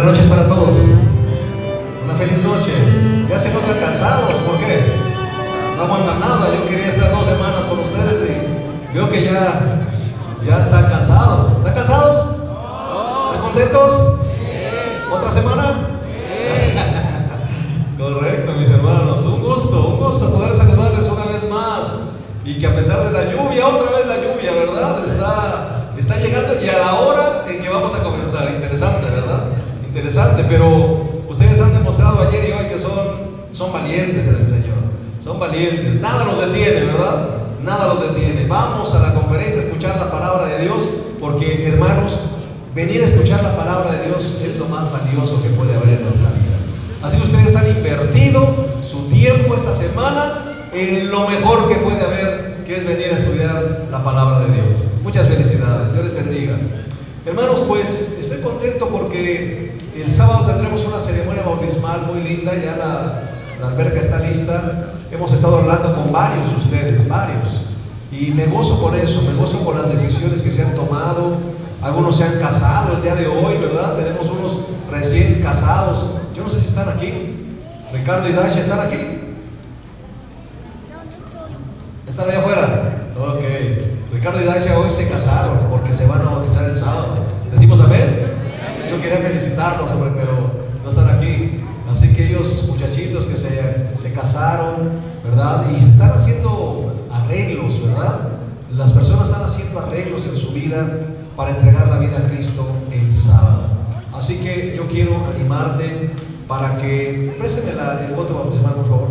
Buenas noches para todos. Una feliz noche. Ya se notan cansados, ¿por qué? No aguantan nada. Yo quería estar 2 semanas con ustedes y veo que ya están cansados. ¿Están cansados? ¿Están contentos? ¿Otra semana? Correcto, mis hermanos. Un gusto poder saludarles una vez más. Y que a pesar de la lluvia, otra vez la lluvia, ¿verdad? Está llegando y a la hora en que vamos a comenzar. Interesante, ¿verdad? Interesante, pero ustedes han demostrado ayer y hoy que son valientes en el Señor. Son valientes. Nada los detiene, ¿verdad? Nada los detiene. Vamos a la conferencia a escuchar la palabra de Dios, porque, hermanos, venir a escuchar la palabra de Dios es lo más valioso que puede haber en nuestra vida. Así que ustedes han invertido su tiempo esta semana en lo mejor que puede haber, que es venir a estudiar la palabra de Dios. Muchas felicidades, Dios les bendiga. Hermanos, pues estoy contento porque el sábado tendremos una ceremonia bautismal muy linda. Ya la alberca está lista. Hemos estado hablando con varios de ustedes, varios, y me gozo con eso, me gozo con las decisiones que se han tomado. Algunos se han casado el día de hoy, ¿verdad? Tenemos unos recién casados. Yo no sé si están aquí. Ricardo y Dasha, ¿están aquí? ¿Están allá afuera? Ok. Ricardo y Dacia hoy se casaron porque se van a bautizar el sábado. ¿Decimos amén? Yo quería felicitarlos, hombre, pero no están aquí. Así que ellos, muchachitos que se casaron, ¿verdad? Y se están haciendo arreglos, ¿verdad? Las personas están haciendo arreglos en su vida para entregar la vida a Cristo el sábado. Así que yo quiero animarte para que, présteme el voto bautismal, por favor.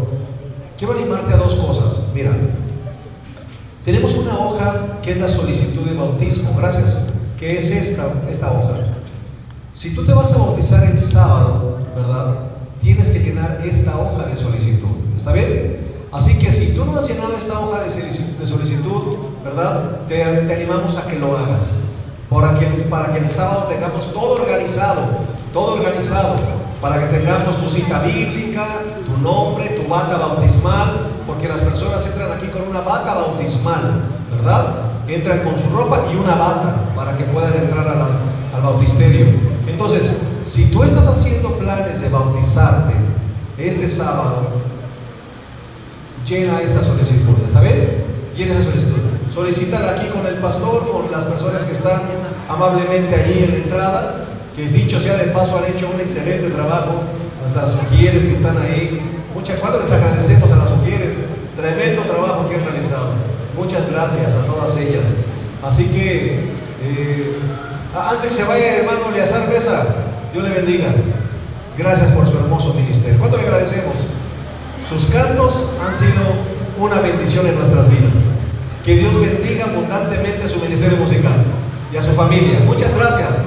Quiero animarte a 2 cosas. Mira, tenemos una hoja que es la solicitud de bautismo, gracias, que es esta hoja. Si tú te vas a bautizar el sábado, ¿verdad? Tienes que llenar esta hoja de solicitud, ¿está bien? Así que si tú no has llenado esta hoja de solicitud, ¿verdad? Te animamos a que lo hagas, para que el sábado tengamos todo organizado, para que tengamos tu cita bíblica, tu nombre, tu bata bautismal, porque las personas entran aquí con una bata bautismal, ¿verdad? Entran con su ropa y una bata para que puedan entrar al bautisterio. Entonces, si tú estás haciendo planes de bautizarte este sábado, llena esta solicitud, ¿está bien? Llena esa solicitud. Solicítala aquí con el pastor, con las personas que están amablemente allí en la entrada, que dicho sea de paso han hecho un excelente trabajo. Nuestras sugieres que están ahí, ¿cuánto les agradecemos a las sugieres? Tremendo trabajo que han realizado. Muchas gracias a todas ellas. Así que antes que se vaya, hermano Eleazar Besa, Dios le bendiga. Gracias por su hermoso ministerio. ¿Cuánto le agradecemos? Sus cantos han sido una bendición en nuestras vidas. Que Dios bendiga abundantemente su ministerio musical y a su familia. Muchas gracias.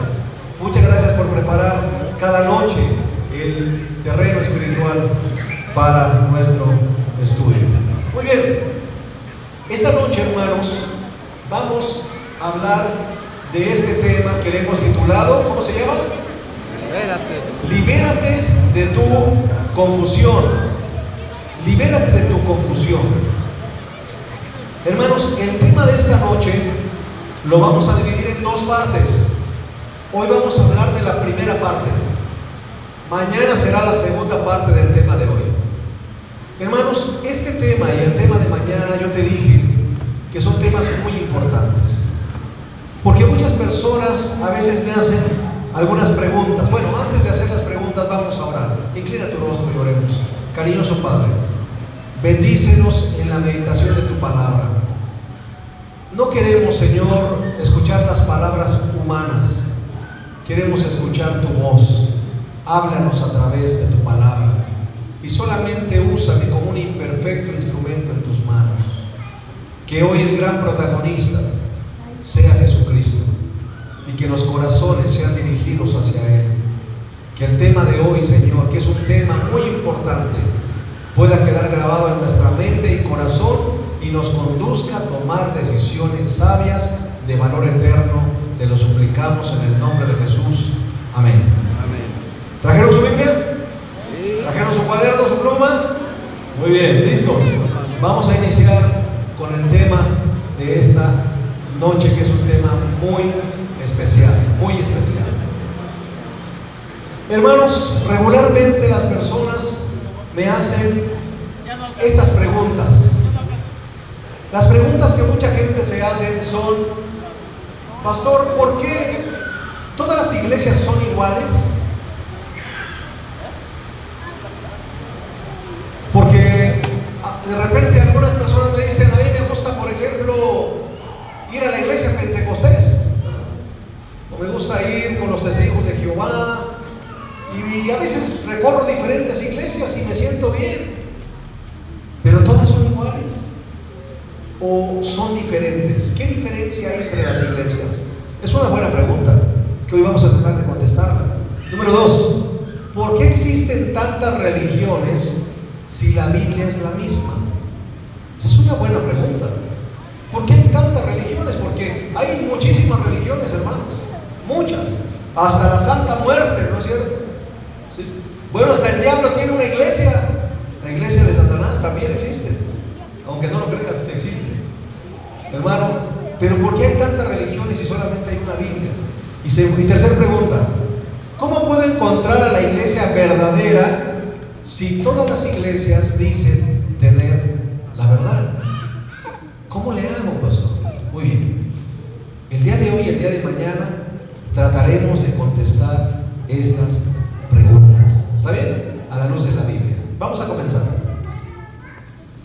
Muchas gracias por preparar cada noche el terreno espiritual para nuestro estudio. Muy bien, esta noche, hermanos, vamos a hablar de este tema que le hemos titulado, ¿cómo se llama? Libérate de tu confusión. Libérate de tu confusión. Hermanos, el tema de esta noche lo vamos a dividir en 2 partes. Hoy vamos a hablar de la primera parte. Mañana será la segunda parte del tema de hoy. Hermanos, este tema y el tema de mañana, yo te dije que son temas muy importantes, porque muchas personas a veces me hacen algunas preguntas. Bueno, antes de hacer las preguntas vamos a orar. Inclina tu rostro y oremos. Cariñoso Padre, bendícenos en la meditación de tu palabra. No queremos, Señor, escuchar las palabras humanas. Queremos escuchar tu voz. Háblanos a través de tu palabra y solamente úsame como un imperfecto instrumento en tus manos. Que hoy el gran protagonista sea Jesucristo y que los corazones sean dirigidos hacia Él. Que el tema de hoy, Señor, que es un tema muy importante, pueda quedar grabado en nuestra mente y corazón y nos conduzca a tomar decisiones sabias de valor eterno. Te lo suplicamos en el nombre de Jesús. Amén. ¿Trajeron su Biblia? ¿Trajeron su cuaderno, su pluma? Muy bien, listos. Vamos a iniciar con el tema de esta noche, que es un tema muy especial, muy especial. Hermanos, regularmente las personas me hacen estas preguntas. Las preguntas que mucha gente se hacen son: pastor, ¿por qué todas las iglesias son iguales? Porque de repente algunas personas me dicen: a mí me gusta, por ejemplo, ir a la iglesia Pentecostés, o me gusta ir con los testigos de Jehová, y a veces recorro diferentes iglesias y me siento bien. Pero todas son iguales o son diferentes. ¿Qué diferencia hay entre las iglesias? Es una buena pregunta que hoy vamos a tratar de contestarla. Número 2, ¿por qué existen tantas religiones si la Biblia es la misma? Es una buena pregunta. ¿Por qué hay tantas religiones? Porque hay muchísimas religiones, hermanos, muchas, hasta la Santa Muerte, ¿no es cierto? Sí. Bueno, hasta el diablo tiene una iglesia. La iglesia de Satanás también existe, aunque no lo creas, existe, hermano. Pero ¿por qué hay tantas religiones si solamente hay una Biblia? Y tercera pregunta: ¿cómo puedo encontrar a la iglesia verdadera si todas las iglesias dicen tener la verdad? ¿Cómo le hago, pastor? Muy bien, el día de hoy y el día de mañana trataremos de contestar estas preguntas, ¿está bien? A la luz de la Biblia. Vamos a comenzar.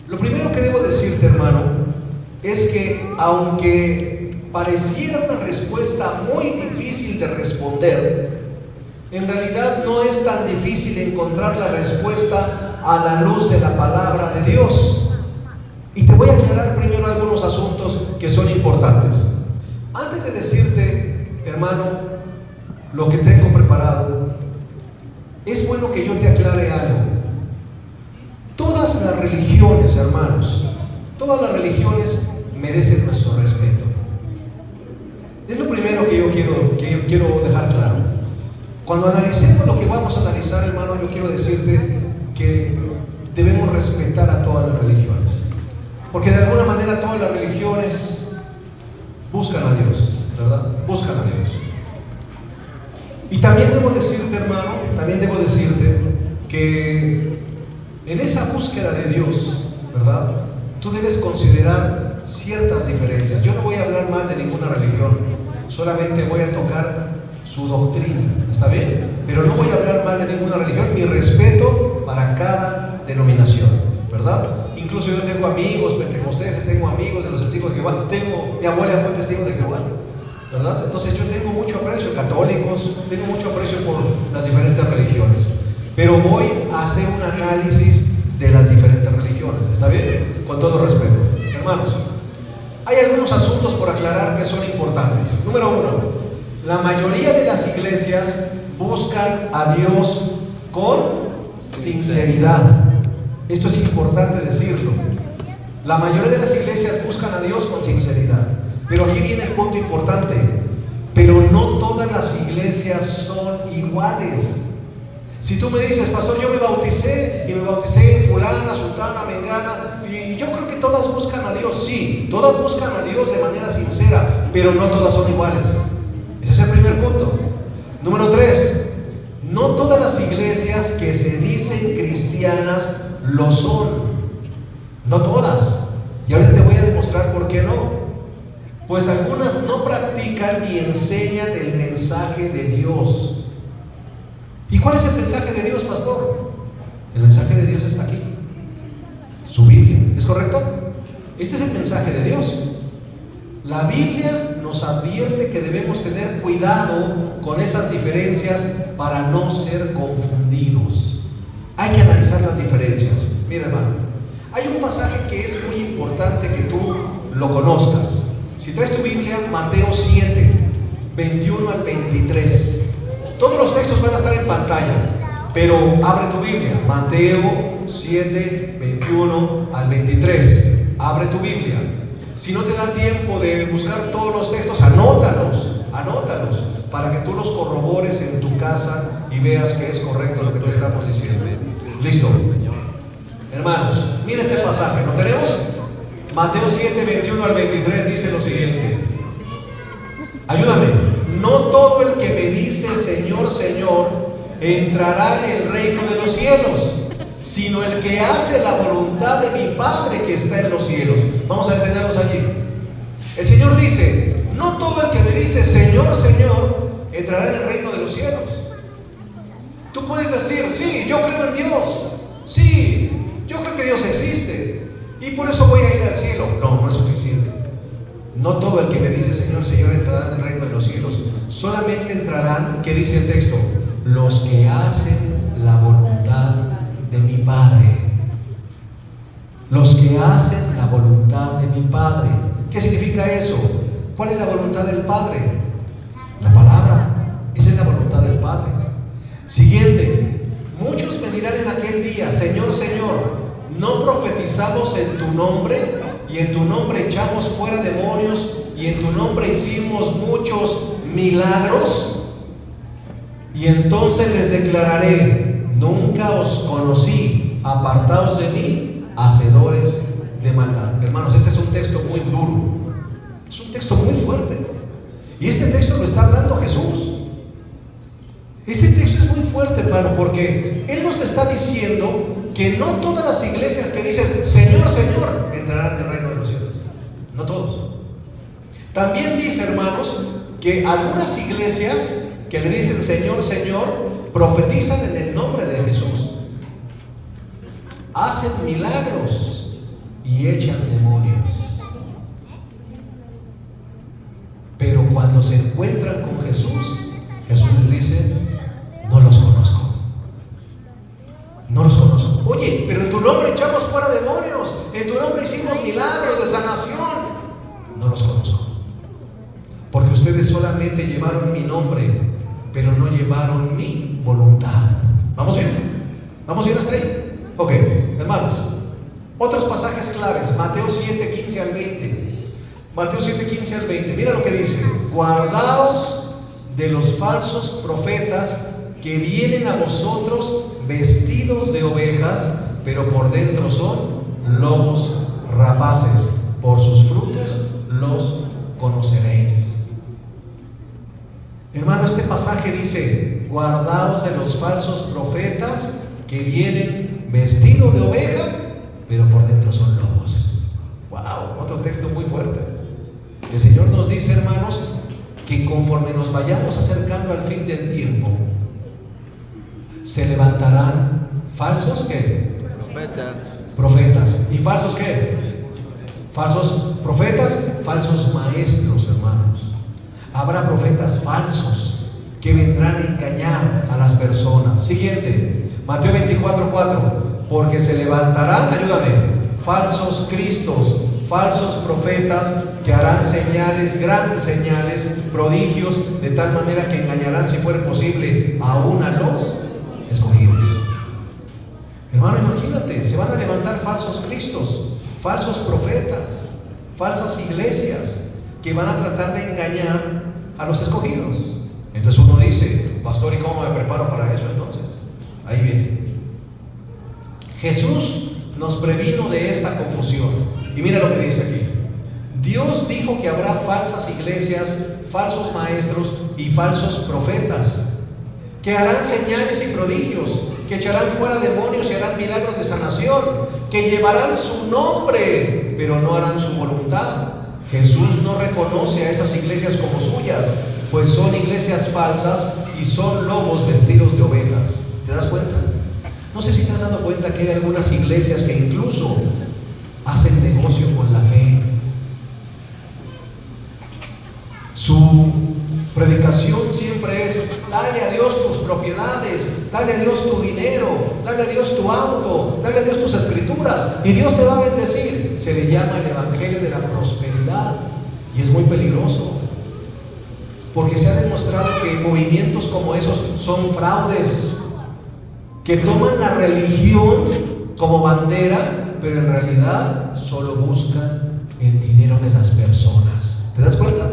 Lo primero que debo decirte, hermano, es que aunque pareciera una respuesta muy difícil de responder, en realidad no es tan difícil encontrar la respuesta a la luz de la palabra de Dios. Y te voy a aclarar primero algunos asuntos que son importantes. Antes de decirte, hermano, lo que tengo preparado, es bueno que yo te aclare algo. Todas las religiones, hermanos, todas las religiones merecen nuestro respeto. Es lo primero que yo quiero dejar claro. Cuando analicemos lo que vamos a analizar, hermano, yo quiero decirte que debemos respetar a todas las religiones, porque de alguna manera todas las religiones buscan a Dios, ¿verdad? Buscan a Dios. Y también debo decirte, hermano, que en esa búsqueda de Dios, ¿verdad?, tú debes considerar ciertas diferencias. Yo no voy a hablar mal de ninguna religión, solamente voy a tocar su doctrina, ¿está bien? Pero no voy a hablar mal de ninguna religión. Mi respeto para cada denominación, ¿verdad? Incluso yo tengo amigos pentecosteses, tengo amigos de los testigos de Jehová, mi abuela fue testigo de Jehová, ¿verdad? Entonces yo tengo mucho aprecio, católicos, tengo mucho aprecio por las diferentes religiones, pero voy a hacer un análisis de las diferentes religiones, ¿está bien? Con todo respeto, hermanos. Hay algunos asuntos por aclarar que son importantes. Número 1, la mayoría de las iglesias buscan a Dios con sinceridad. Esto es importante decirlo. La mayoría de las iglesias buscan a Dios con sinceridad. Pero aquí viene el punto importante: pero no todas las iglesias son iguales. Si tú me dices: pastor, yo me bauticé en fulana, sultana, mengana, y yo creo que todas buscan a Dios. Sí, todas buscan a Dios de manera sincera, pero no todas son iguales. Ese es el primer punto. Número 3, no todas las iglesias que se dicen cristianas lo son. No todas. Y ahorita te voy a demostrar por qué no. Pues algunas no practican ni enseñan el mensaje de Dios. ¿Y cuál es el mensaje de Dios, pastor? El mensaje de Dios está aquí, su Biblia, ¿es correcto? Este es el mensaje de Dios. La Biblia nos advierte que debemos tener cuidado con esas diferencias para no ser confundidos. Hay que analizar las diferencias. Mira, hermano, hay un pasaje que es muy importante que tú lo conozcas. Si traes tu Biblia, Mateo 7, 21 al 23. Todos los textos van a estar en pantalla, pero abre tu Biblia. Mateo 7, 21 al 23. Abre tu Biblia. Si no te da tiempo de buscar todos los textos, anótalos para que tú los corrobores en tu casa y veas que es correcto lo que te estamos diciendo. Listo, hermanos, mira este pasaje, ¿lo tenemos? Mateo 7, 21 al 23 dice lo siguiente. Ayúdame. No todo el que me dice Señor, Señor entrará en el reino de los cielos, sino el que hace la voluntad de mi Padre que está en los cielos. Vamos a detenernos allí. El Señor dice: no todo el que me dice Señor, Señor, entrará en el reino de los cielos. Tú puedes decir: sí, yo creo en Dios, sí, yo creo que Dios existe y por eso voy a ir al cielo. No, no es suficiente. No todo el que me dice Señor, Señor entrará en el reino de los cielos. Solamente entrarán, ¿qué dice el texto? Los que hacen la voluntad de mi Padre. Los que hacen la voluntad de mi Padre. ¿Qué significa eso? ¿Cuál es la voluntad del Padre? La palabra. Esa es la voluntad del Padre. Siguiente: muchos me dirán en aquel día: Señor, Señor, ¿no profetizamos en tu nombre? Y en tu nombre echamos fuera demonios, y en tu nombre hicimos muchos milagros. Y entonces les declararé: nunca os conocí, apartaos de mí, hacedores de maldad. Hermanos, este es un texto muy duro, es un texto muy fuerte, y este texto lo está hablando Jesús. Este texto es muy fuerte, hermano, porque Él nos está diciendo que no todas las iglesias que dicen Señor, Señor entrarán en el reino de los cielos. No todos. También dice, hermanos, que algunas iglesias que le dicen Señor, Señor, profetizan en el nombre de Jesús, hacen milagros y echan demonios, pero cuando se encuentran con Jesús, Jesús les dice: no los conozco. No los conozco. Oye, pero en tu nombre echamos fuera demonios, en tu nombre hicimos milagros de sanación. No los conozco, porque ustedes solamente llevaron mi nombre, pero no llevaron mi voluntad. ¿Vamos bien? ¿Vamos bien hasta ahí? Ok, hermanos, otros pasajes claves. Mateo 7, 15 al 20. Mateo 7, 15 al 20. Mira lo que dice: guardaos de los falsos profetas que vienen a vosotros vestidos de ovejas, pero por dentro son lobos rapaces. Por sus frutos los conoceréis. Hermano, este pasaje dice: guardaos de los falsos profetas que vienen vestidos de oveja, pero por dentro son lobos. Wow, otro texto muy fuerte. El Señor nos dice, hermanos, que conforme nos vayamos acercando al fin del tiempo, se levantarán falsos ¿qué? Profetas. ¿Y falsos qué? Falsos profetas, falsos maestros, hermanos. Habrá profetas falsos que vendrán a engañar a las personas. Siguiente, Mateo 24:4. Porque se levantarán, ayúdame, falsos cristos, falsos profetas que harán señales, grandes señales, prodigios, de tal manera que engañarán, si fuera posible, aún a los escogidos. Hermano, imagínate, se van a levantar falsos cristos, falsos profetas, falsas iglesias que van a tratar de engañar a los escogidos. Entonces uno dice: pastor, ¿y cómo me preparo para eso entonces? Ahí viene. Jesús nos previno de esta confusión. Y mira lo que dice aquí: Dios dijo que habrá falsas iglesias, falsos maestros y falsos profetas que harán señales y prodigios, que echarán fuera demonios y harán milagros de sanación, que llevarán su nombre, pero no harán su voluntad. Jesús no reconoce a esas iglesias como suyas, pues son iglesias falsas y son lobos vestidos de ovejas. ¿Te das cuenta? No sé si te has dado cuenta que hay algunas iglesias que incluso hacen negocio con la fe. Su predicación siempre es: dale a Dios tus propiedades, dale a Dios tu dinero, dale a Dios tu auto, dale a Dios tus escrituras y Dios te va a bendecir. Se le llama el evangelio de la prosperidad y es muy peligroso, porque se ha demostrado que movimientos como esos son fraudes, que toman la religión como bandera, pero en realidad solo buscan el dinero de las personas. ¿Te das cuenta?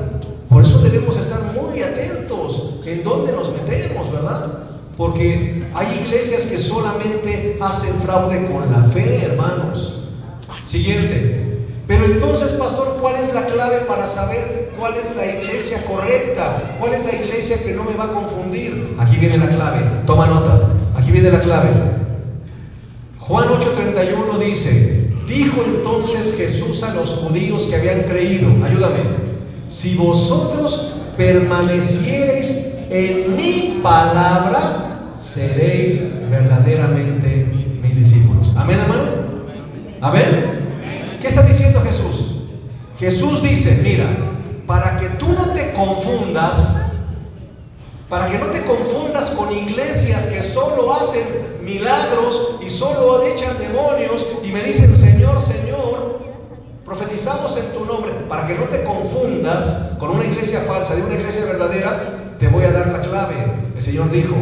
Por eso debemos estar muy atentos en dónde nos metemos, ¿verdad? Porque hay iglesias que solamente hacen fraude con la fe, hermanos. Siguiente. Pero entonces, pastor, ¿cuál es la clave para saber cuál es la iglesia correcta, cuál es la iglesia que no me va a confundir. Aquí viene la clave, toma nota, aquí viene la clave. Juan 8:31 dice: dijo entonces Jesús a los judíos que habían creído, ayúdame, si vosotros permaneciereis en mi palabra, seréis verdaderamente mis discípulos. Amén, hermano. Amén. ¿Qué está diciendo Jesús? Jesús dice: mira, para que tú no te confundas, para que no te confundas con iglesias que solo hacen milagros y solo echan demonios y me dicen Señor, Señor, profetizamos en tu nombre, para que no te confundas con una iglesia falsa de una iglesia verdadera, te voy a dar la clave. El Señor dijo: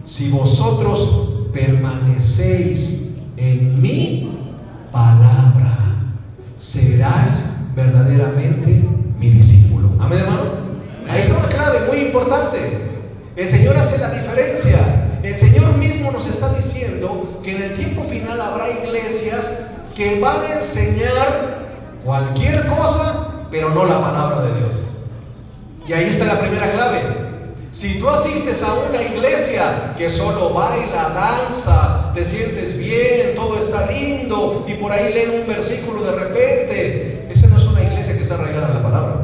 si vosotros permanecéis en mi palabra, serás verdaderamente mi discípulo. Amén, hermano. Ahí está una clave muy importante. El Señor hace la diferencia. El Señor mismo nos está diciendo que en el tiempo final habrá iglesias que van a enseñar cualquier cosa, pero no la palabra de Dios. Y ahí está la primera clave. Si tú asistes a una iglesia que solo baila, danza, te sientes bien, todo está lindo y por ahí leen un versículo de repente, esa no es una iglesia que está arraigada en la palabra.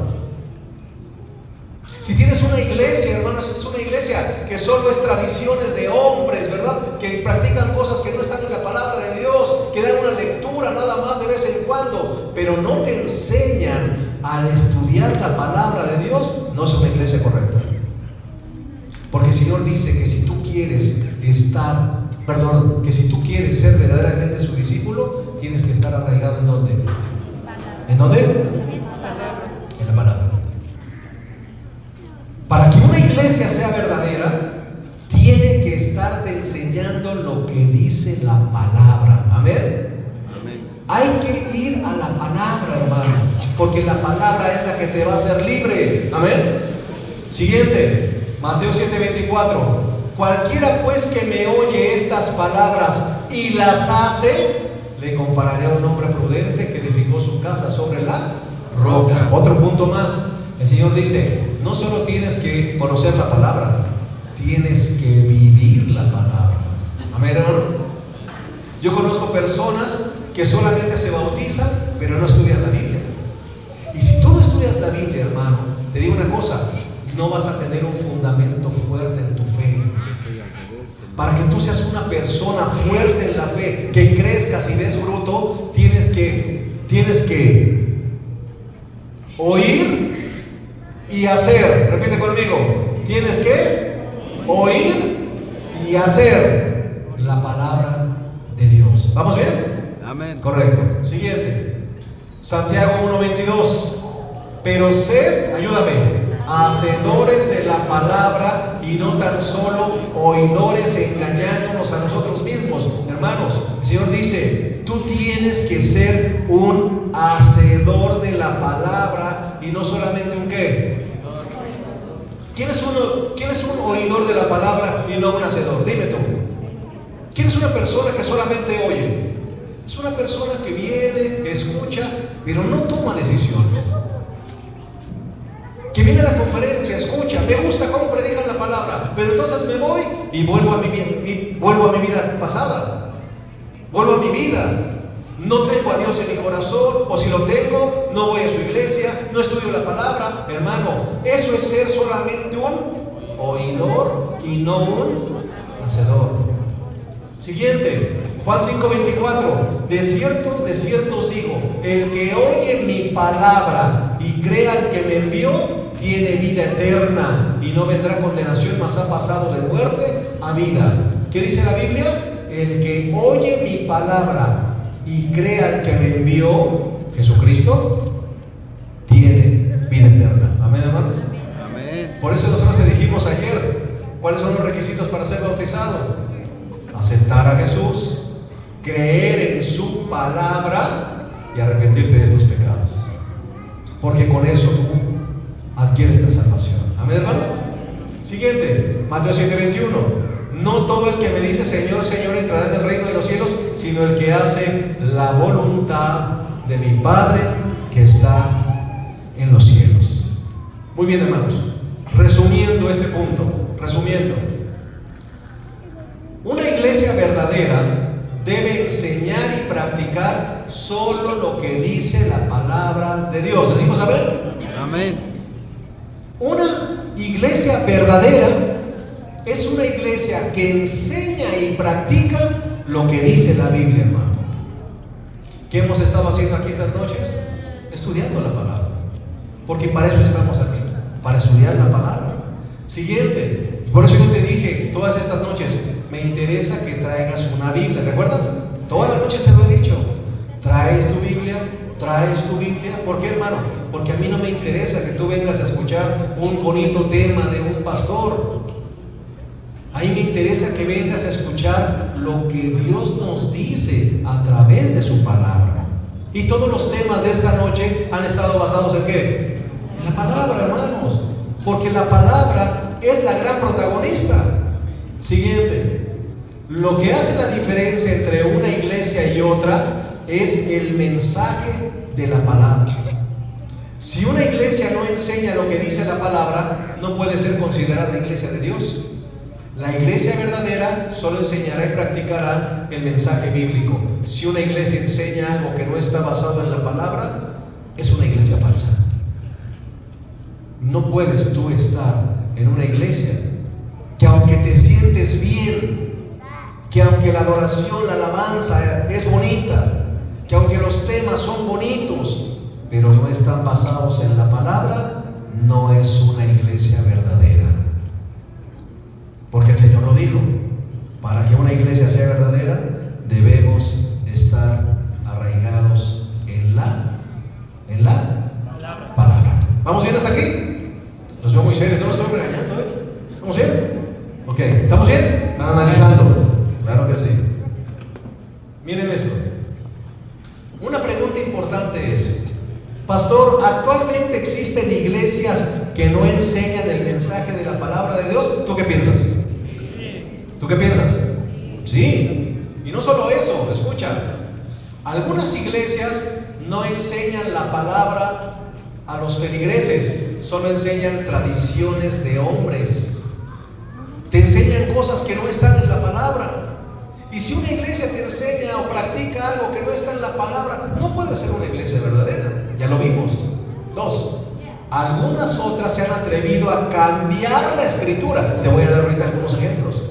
Si tienes una iglesia, hermanos, es una iglesia que solo es tradiciones de hombres, ¿verdad? Que practican cosas que no están en la palabra de Dios, que dan una lectura nada más de vez en cuando, pero no te enseñan a estudiar la palabra de Dios, no es una iglesia correcta. Porque el Señor dice que si tú quieres que si tú quieres ser verdaderamente su discípulo, tienes que estar arraigado ¿en dónde? ¿En dónde? En la palabra. Para que una iglesia sea verdadera, tiene que estarte enseñando lo que dice la palabra. Amén. Amén. Hay que ir a la palabra, hermano, porque la palabra es la que te va a hacer libre. Amén. Siguiente. Mateo 7:24. Cualquiera pues que me oye estas palabras y las hace, le compararé a un hombre prudente que edificó su casa sobre la roca. Otro punto más. El Señor dice: no solo tienes que conocer la palabra, tienes que vivir la palabra. Amén, hermano. Yo conozco personas que solamente se bautizan, pero no estudian la Biblia. Y si tú no estudias la Biblia, hermano, te digo una cosa: no vas a tener un fundamento fuerte en tu fe. Para que tú seas una persona fuerte en la fe, que crezcas y des fruto, tienes que oír y hacer. Repite conmigo: tienes que oír y hacer la palabra de Dios. ¿Vamos bien? Amén. Correcto. Siguiente. Santiago 1:22. Pero sed, ayúdame, hacedores de la palabra y no tan solo oidores, engañándonos a nosotros mismos. Hermanos, el Señor dice: tú tienes que ser un hacedor de la palabra y no solamente un ¿qué? ¿Quién es un oidor de la palabra y no un hacedor? Dime tú. ¿Quién es una persona que solamente oye? Es una persona que viene, escucha, pero no toma decisiones. Que viene a la conferencia, escucha, me gusta cómo predican la palabra, pero entonces me voy y vuelvo a mi vida pasada, vuelvo a mi vida. No tengo a Dios en mi corazón, o si lo tengo, no voy a su iglesia, no estudio la palabra. Hermano, eso es ser solamente un oidor y no un hacedor. Siguiente, Juan 5:24. De cierto os digo, el que oye mi palabra y crea al que me envió, tiene vida eterna y no vendrá condenación, mas ha pasado de muerte a vida. ¿Qué dice la Biblia? El que oye mi palabra y crea al que me envió, Jesucristo, tiene vida eterna. Amén, hermanos. Amén. Por eso nosotros te dijimos ayer, ¿cuáles son los requisitos para ser bautizado? Aceptar a Jesús, creer en su palabra y arrepentirte de tus pecados, porque con eso tú adquieres la salvación. Amén, hermano. Siguiente, Mateo 7:21. No todo el que me dice Señor, Señor entrará en el reino de los cielos, sino el que hace la voluntad de mi Padre que está en los cielos. Muy bien, hermanos. Resumiendo este punto, una iglesia verdadera debe enseñar y practicar solo lo que dice la palabra de Dios. ¿Decimos amén? Amén. Una iglesia verdadera es una iglesia que enseña y practica lo que dice la Biblia, hermano. ¿Qué hemos estado haciendo aquí estas noches? Estudiando la palabra. Porque para eso estamos aquí, para estudiar la palabra. Siguiente. Por eso yo te dije todas estas noches, me interesa que traigas una Biblia. ¿Recuerdas? Todas las noches te lo he dicho. Traes tu Biblia. ¿Por qué, hermano? Porque a mí no me interesa que tú vengas a escuchar un bonito tema de un pastor. A mí me interesa que vengas a escuchar lo que Dios nos dice a través de su palabra. Y todos los temas de esta noche han estado basados en ¿qué? En la palabra, hermanos. Porque la palabra es la gran protagonista. Siguiente. Lo que hace la diferencia entre una iglesia y otra es el mensaje de la palabra. Si una iglesia no enseña lo que dice la palabra, no puede ser considerada iglesia de Dios. La iglesia verdadera solo enseñará y practicará el mensaje bíblico. Si una iglesia enseña algo que no está basado en la palabra, es una iglesia falsa. No puedes tú estar en una iglesia que aunque te sientes bien, que aunque la adoración, la alabanza es bonita, que aunque los temas son bonitos, pero no están basados en la palabra, no es una iglesia verdadera. Porque el Señor lo dijo, para que una iglesia sea verdadera, debemos estar arraigados en la palabra. ¿Vamos bien hasta aquí? Los veo muy serios, no los estoy regañando, ¿eh? ¿Vamos bien? Ok, ¿estamos bien? ¿Están analizando? Claro que sí. Miren esto. Una pregunta importante es, pastor, ¿actualmente existen iglesias que no enseñan el mensaje de la palabra de Dios? ¿Tú qué piensas? ¿Tú qué piensas? Sí. Y no solo eso, escucha. Algunas iglesias no enseñan la palabra a los feligreses, solo enseñan tradiciones de hombres. Te enseñan cosas que no están en la palabra. Y si una iglesia te enseña o practica algo que no está en la palabra, no puede ser una iglesia verdadera. Ya lo vimos. 2. Algunas otras se han atrevido a cambiar la escritura. Te voy a dar ahorita algunos ejemplos.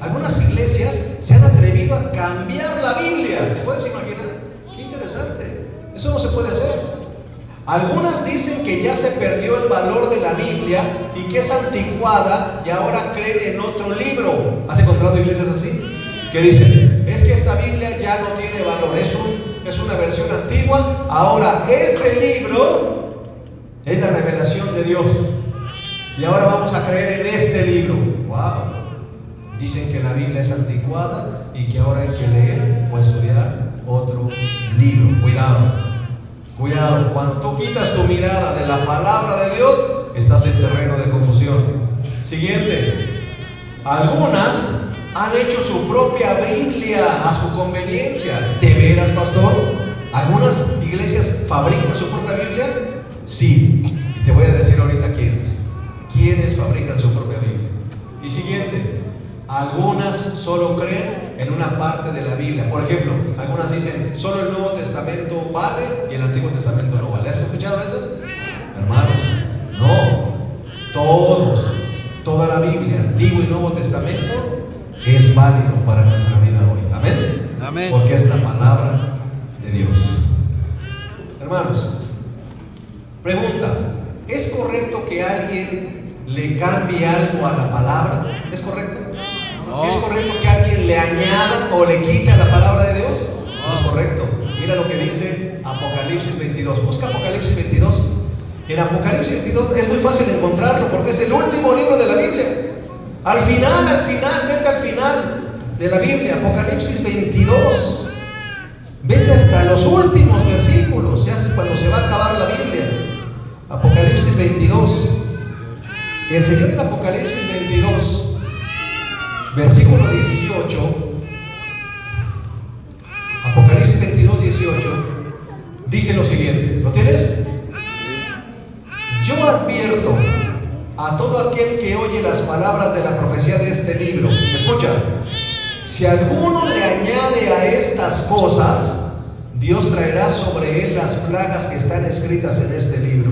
Algunas iglesias se han atrevido a cambiar la Biblia. ¿Te puedes imaginar? Qué interesante. Eso no se puede hacer. Algunas dicen que ya se perdió el valor de la Biblia y que es anticuada y ahora creen en otro libro. ¿Has encontrado iglesias así? ¿Qué dicen? Es que esta Biblia ya no tiene valor, es una versión antigua. Ahora este libro es la revelación de Dios y ahora vamos a creer en este libro. ¡Wow! Dicen que la Biblia es anticuada y que ahora hay que leer o estudiar otro libro. Cuidado, cuando tú quitas tu mirada de la palabra de Dios, estás en terreno de confusión. Siguiente. Algunas han hecho su propia Biblia a su conveniencia. ¿De veras, pastor? ¿Algunas iglesias fabrican su propia Biblia? Sí. Y te voy a decir ahorita quiénes. ¿Quiénes fabrican su propia Biblia? Y siguiente. Algunas solo creen en una parte de la Biblia. Por ejemplo, algunas dicen solo el Nuevo Testamento vale y el Antiguo Testamento no vale. ¿Has escuchado eso? Hermanos, no. Toda la Biblia, Antiguo y Nuevo Testamento, es válido para nuestra vida hoy. Amén. Amén. Porque es la palabra de Dios. Hermanos, pregunta: ¿es correcto que alguien le cambie algo a la palabra? ¿Es correcto? No. ¿Es correcto que alguien le añada o le quite a la palabra de Dios? No es correcto. Mira lo que dice Apocalipsis 22. Busca Apocalipsis 22. En Apocalipsis 22 es muy fácil encontrarlo porque es el último libro de la Biblia. Al final, vete al final de la Biblia, Apocalipsis 22. Vete hasta los últimos versículos, ya es cuando se va a acabar la Biblia. Apocalipsis 22. El Señor en Apocalipsis 22, versículo 18. Apocalipsis 22, 18. Dice lo siguiente. ¿Lo tienes? Yo advierto a todo aquel que oye las palabras de la profecía de este libro. Escucha, si alguno le añade a estas cosas, Dios traerá sobre él las plagas que están escritas en este libro.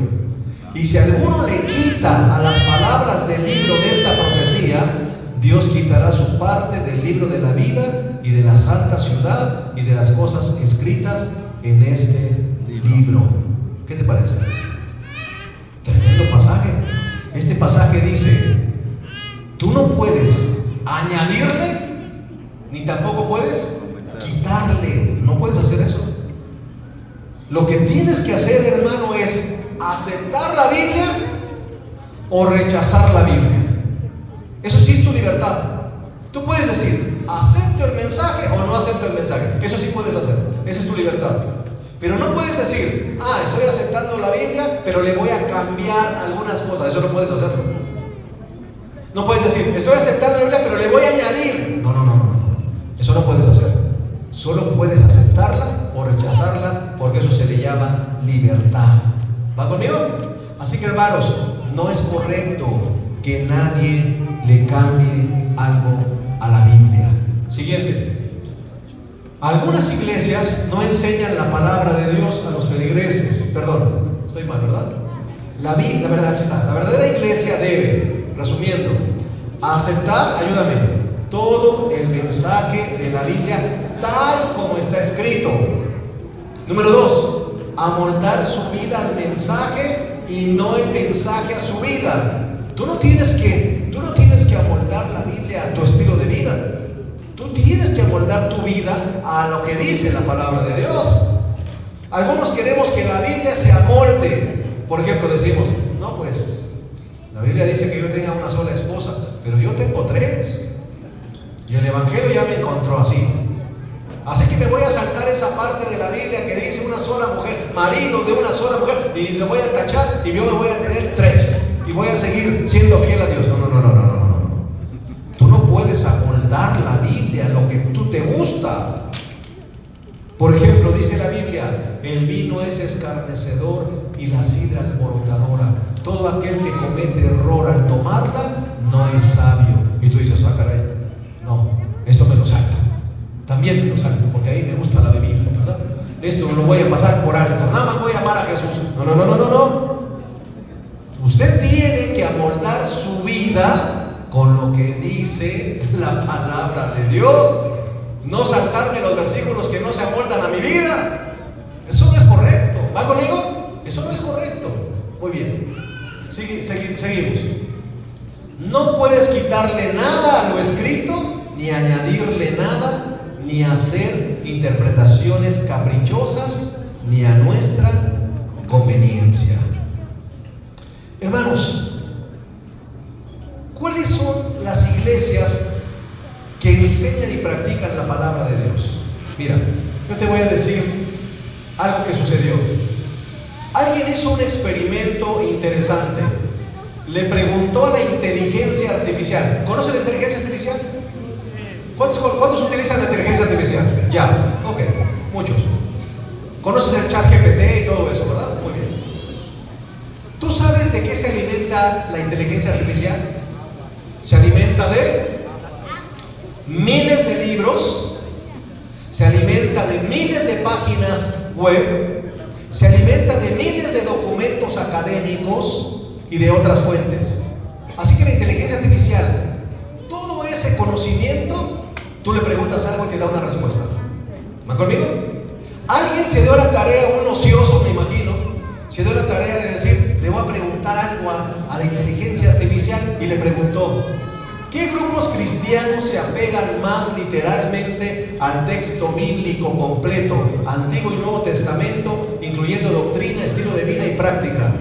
Y si alguno le quita a las palabras del libro de esta profecía, Dios quitará su parte del libro de la vida y de la santa ciudad y de las cosas escritas en este libro. ¿Qué te parece? Tremendo pasaje. Este pasaje dice: tú no puedes añadirle, ni tampoco puedes quitarle. No puedes hacer eso. Lo que tienes que hacer, hermano, es aceptar la Biblia o rechazar la Biblia. Eso sí es tu libertad. Tú puedes decir: acepto el mensaje o no acepto el mensaje. Eso sí puedes hacer. Esa es tu libertad. Pero no puedes decir: estoy aceptando la Biblia, pero le voy a cambiar algunas cosas. Eso no puedes hacerlo. No puedes decir: estoy aceptando la Biblia, pero le voy a añadir. No. Eso no puedes hacer. Solo puedes aceptarla o rechazarla, porque eso se le llama libertad. ¿Va conmigo? Así que, hermanos, no es correcto que nadie le cambie algo a la Biblia. Siguiente. Algunas iglesias no enseñan la palabra de Dios a los feligreses. Perdón, estoy mal, ¿verdad? La verdad, aquí está. La verdadera iglesia debe, resumiendo, aceptar, ayúdame, todo el mensaje de la Biblia tal como está escrito. Número 2, amoldar su vida al mensaje y no el mensaje a su vida. Tú no tienes que amoldar la Biblia a tu estilo de vida. Tú tienes que amoldar tu vida a lo que dice la palabra de Dios. Algunos queremos que la Biblia se amolde. Por ejemplo, decimos: no, pues la Biblia dice que yo tenga una sola esposa, pero yo tengo 3. Y el Evangelio ya me encontró así. Así que me voy a saltar esa parte de la Biblia que dice una sola mujer, marido de una sola mujer, y lo voy a tachar y yo me voy a tener 3 y voy a seguir siendo fiel a Dios. No. Tú no puedes amoldar la Biblia a lo que tú te gusta. Por ejemplo, dice la Biblia: el vino es escarnecedor y la sidra alborotadora. Todo aquel que comete error al tomarla no es sabio. Y tú dices: caray, no, esto me lo salto. También me lo salto, porque ahí me gusta la bebida, ¿verdad? Esto lo voy a pasar por alto. Nada más voy a amar a Jesús. No. Usted tiene que amoldar su vida con lo que dice la palabra de Dios. No saltarme los versículos que no se amoldan a mi vida. Eso no es correcto. ¿Va conmigo? Eso no es correcto. Muy bien. Seguimos. No puedes quitarle nada a lo escrito, ni añadirle nada, ni hacer interpretaciones caprichosas, ni a nuestra conveniencia. Hermanos, ¿cuáles son las iglesias que enseñan y practican la palabra de Dios? Mira, yo te voy a decir algo que sucedió. Alguien hizo un experimento interesante. Le preguntó a la inteligencia artificial. ¿Conoce la inteligencia artificial? ¿Cuántos utilizan la inteligencia artificial? Ya, ok, muchos. ¿Conoces el ChatGPT y todo eso, verdad? Muy bien. ¿Tú sabes de qué se alimenta la inteligencia artificial? Se alimenta de miles de libros, se alimenta de miles de páginas web, se alimenta de miles de documentos académicos y de otras fuentes. Así que la inteligencia artificial, todo ese conocimiento, tú le preguntas algo y te da una respuesta. ¿Va conmigo? Alguien se dio la tarea, un ocioso me imagino, se dio la tarea de decir: le voy a preguntar algo a la inteligencia artificial, y le preguntó: ¿qué grupos cristianos se apegan más literalmente al texto bíblico completo, Antiguo y Nuevo Testamento, incluyendo doctrina, estilo de vida y práctica?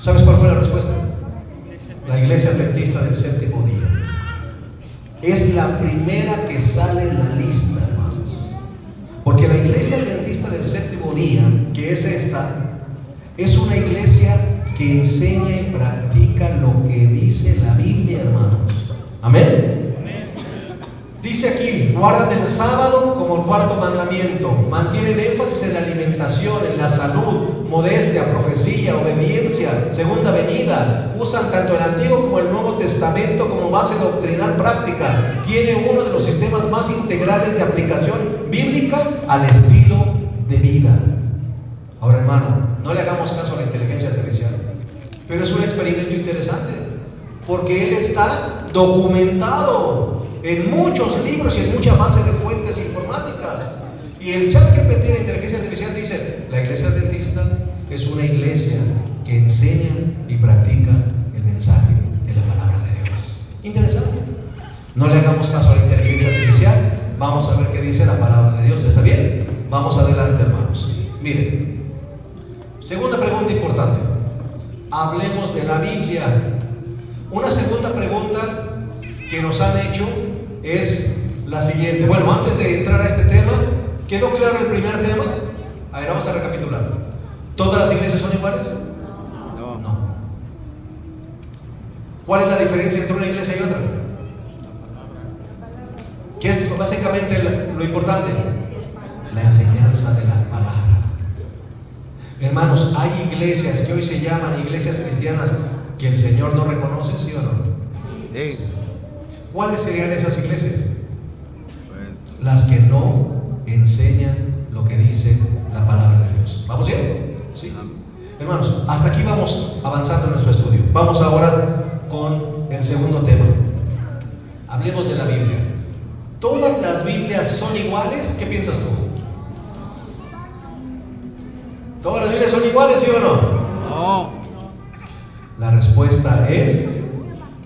¿Sabes cuál fue la respuesta? La Iglesia Adventista del Séptimo Día. Es la primera que sale en la lista, hermanos. Porque la Iglesia Adventista del Séptimo Día, que es esta, es una iglesia que enseña y practica lo que dice la Biblia, hermanos. Amén. Dice aquí: guardan el sábado como el cuarto mandamiento, mantienen énfasis en la alimentación, en la salud, modestia, profecía, obediencia, segunda venida. Usan tanto el Antiguo como el Nuevo Testamento como base doctrinal práctica. Tiene uno de los sistemas más integrales de aplicación bíblica al estilo de vida. Ahora, hermano, no le hagamos caso a la inteligencia artificial, pero es un experimento interesante, porque él está documentado en muchos libros y en muchas bases de fuentes informáticas. Y el ChatGPT, la inteligencia artificial, dice: la iglesia adventista es una iglesia que enseña y practica el mensaje de la palabra de Dios. Interesante. No le hagamos caso a la inteligencia artificial. Vamos a ver qué dice la palabra de Dios. ¿Está bien? Vamos adelante, hermanos. Miren, segunda pregunta importante. Hablemos de la Biblia. Una segunda pregunta que nos han hecho es la siguiente. Bueno, antes de entrar a este tema, ¿quedó claro el primer tema? A ver, vamos a recapitular. ¿Todas las iglesias son iguales? No. ¿Cuál es la diferencia entre una iglesia y otra? ¿Qué es básicamente lo importante? La enseñanza de la palabra. Hermanos, hay iglesias que hoy se llaman iglesias cristianas que el Señor no reconoce, ¿sí o no? Sí. ¿Cuáles serían esas iglesias? Pues las que no enseñan lo que dice la palabra de Dios. ¿Vamos bien? ¿Sí? Hermanos, hasta aquí vamos avanzando en nuestro estudio. Vamos ahora con el segundo tema. Hablemos de la Biblia. ¿Todas las Biblias son iguales? ¿Qué piensas tú? ¿Todas las Biblias son iguales, sí o no? No. La respuesta es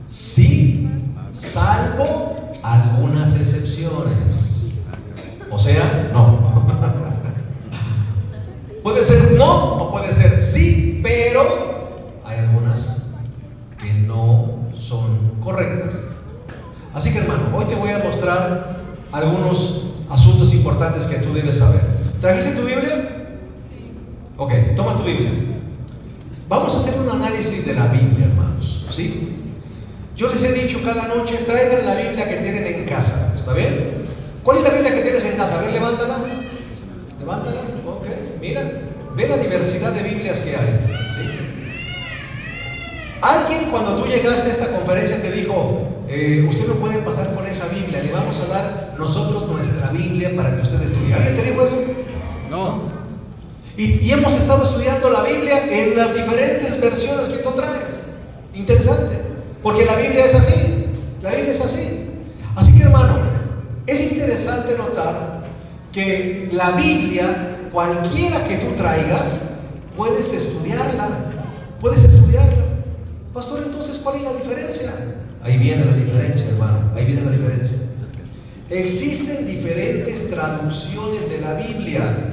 sí, salvo algunas excepciones. O sea, no. Puede ser no o puede ser sí, pero hay algunas que no son correctas. Así que, hermano, hoy te voy a mostrar algunos asuntos importantes que tú debes saber. ¿Trajiste tu Biblia? Ok, toma tu Biblia. Vamos a hacer un análisis de la Biblia, hermanos, ¿sí? Yo les he dicho cada noche: traigan la Biblia que tienen en casa. ¿Está bien? ¿Cuál es la Biblia que tienes en casa? A ver, levántala. Levántala, ok, mira. Ve la diversidad de Biblias que hay, ¿sí? Alguien, cuando tú llegaste a esta conferencia, te dijo: usted no puede pasar con esa Biblia, le vamos a dar nosotros nuestra Biblia para que usted estudie. ¿Alguien te dijo eso? No. Y hemos estado estudiando la Biblia en las diferentes versiones que tú traes. Interesante, porque la Biblia es así. La Biblia es así. Así que, hermano, es interesante notar que la Biblia, cualquiera que tú traigas, puedes estudiarla. Puedes estudiarla. Pastor, entonces, ¿cuál es la diferencia? Ahí viene la diferencia, hermano. Ahí viene la diferencia. Existen diferentes traducciones de la Biblia.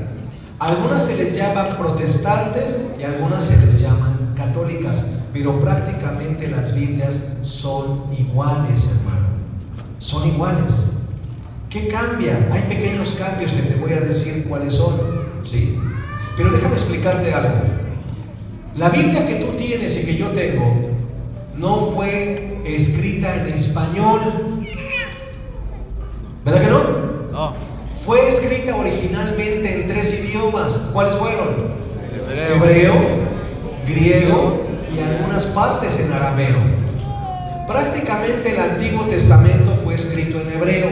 Algunas se les llaman protestantes y algunas se les llaman católicas, pero prácticamente las Biblias son iguales, hermano. Son iguales. ¿Qué cambia? Hay pequeños cambios que te voy a decir cuáles son, ¿sí? Pero déjame explicarte algo. La Biblia que tú tienes y que yo tengo no fue escrita en español, ¿verdad que no? No. Fue escrita originalmente en 3 idiomas. ¿Cuáles fueron? Hebreo, griego y algunas partes en arameo. Prácticamente el Antiguo Testamento fue escrito en hebreo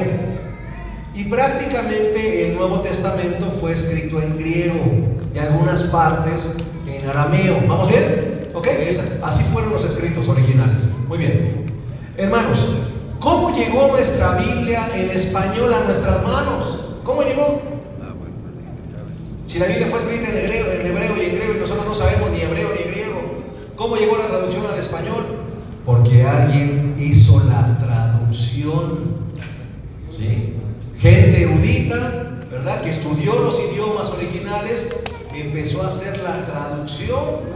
y prácticamente el Nuevo Testamento fue escrito en griego y algunas partes en arameo. ¿Vamos bien? ¿Ok? Así fueron los escritos originales. Muy bien. Hermanos, ¿cómo llegó nuestra Biblia en español a nuestras manos? ¿Cómo llegó? Si la Biblia fue escrita en hebreo y en griego y nosotros no sabemos ni hebreo ni griego, ¿cómo llegó la traducción al español? Porque alguien hizo la traducción, ¿sí? Gente erudita, ¿verdad?, que estudió los idiomas originales, empezó a hacer la traducción.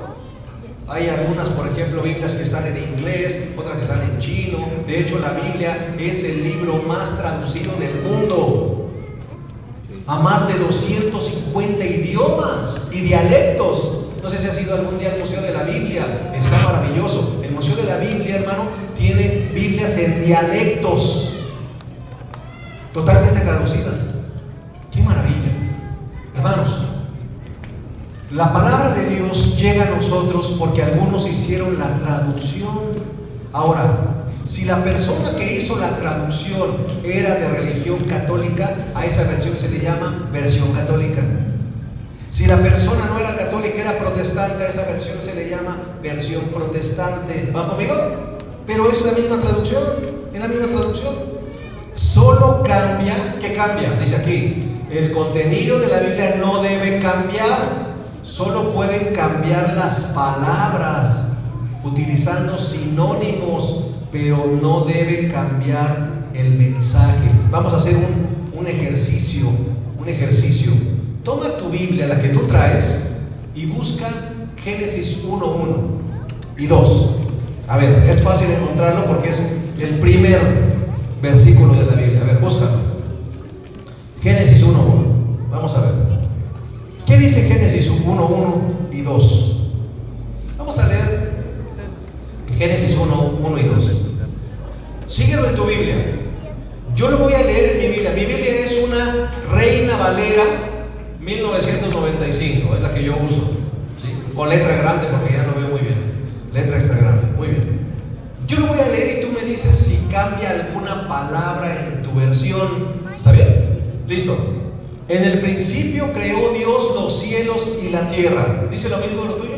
Hay algunas, por ejemplo, Biblias que están en inglés, otras que están en chino. De hecho, la Biblia es el libro más traducido del mundo, a más de 250 idiomas y dialectos. No sé si has ido algún día al Museo de la Biblia, está maravilloso. El Museo de la Biblia, hermano, tiene Biblias en dialectos, totalmente traducidas. ¡Qué maravilla! Hermanos, La palabra de Dios llega a nosotros porque algunos hicieron la traducción. Ahora, si la persona que hizo la traducción era de religión católica, a esa versión se le llama versión católica. Si la persona no era católica, era protestante, a esa versión se le llama versión protestante. ¿Va conmigo? Pero es la misma traducción, es la misma traducción. Solo cambia, ¿qué cambia? Dice aquí, el contenido de la Biblia no debe cambiar. Solo pueden cambiar las palabras utilizando sinónimos, pero no debe cambiar el mensaje. Vamos a hacer un ejercicio. Toma tu Biblia, la que tú traes, y busca Génesis 1:1 y 2. A ver, es fácil encontrarlo porque es el primer versículo de la Biblia. A ver, búscalo. Génesis 1:1. Vamos a ver. ¿Qué dice Génesis 1:1 y 2? Vamos a leer Génesis 1:1 y 2. Síguelo en tu Biblia. Yo lo voy a leer en mi Biblia. Mi Biblia es una Reina Valera 1995, es la que yo uso, ¿sí? Con letra grande porque ya no veo muy bien. Letra extra grande, muy bien. Yo lo voy a leer y tú me dices si cambia alguna palabra en tu versión. ¿Está bien? Listo. En el principio creó Dios los cielos y la tierra. ¿Dice lo mismo lo tuyo?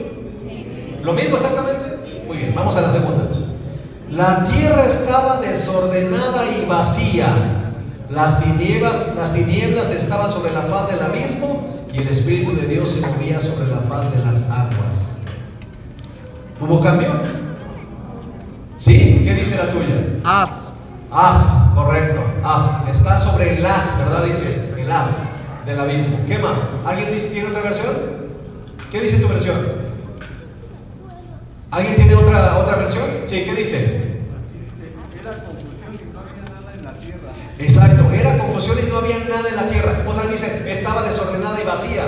¿Lo mismo exactamente? Muy bien, vamos a la segunda. La tierra estaba desordenada y vacía. Las tinieblas estaban sobre la faz del abismo y el Espíritu de Dios se movía sobre la faz de las aguas. ¿Hubo cambio? ¿Sí? ¿Qué dice la tuya? Haz, correcto. Haz. Está sobre el haz, ¿verdad? Dice el haz del abismo. ¿Qué más? ¿Alguien tiene otra versión? ¿Qué dice tu versión? ¿Alguien tiene otra versión? Sí, ¿qué dice? Exacto, era confusión y no había nada en la tierra. Otras dicen, estaba desordenada y vacía.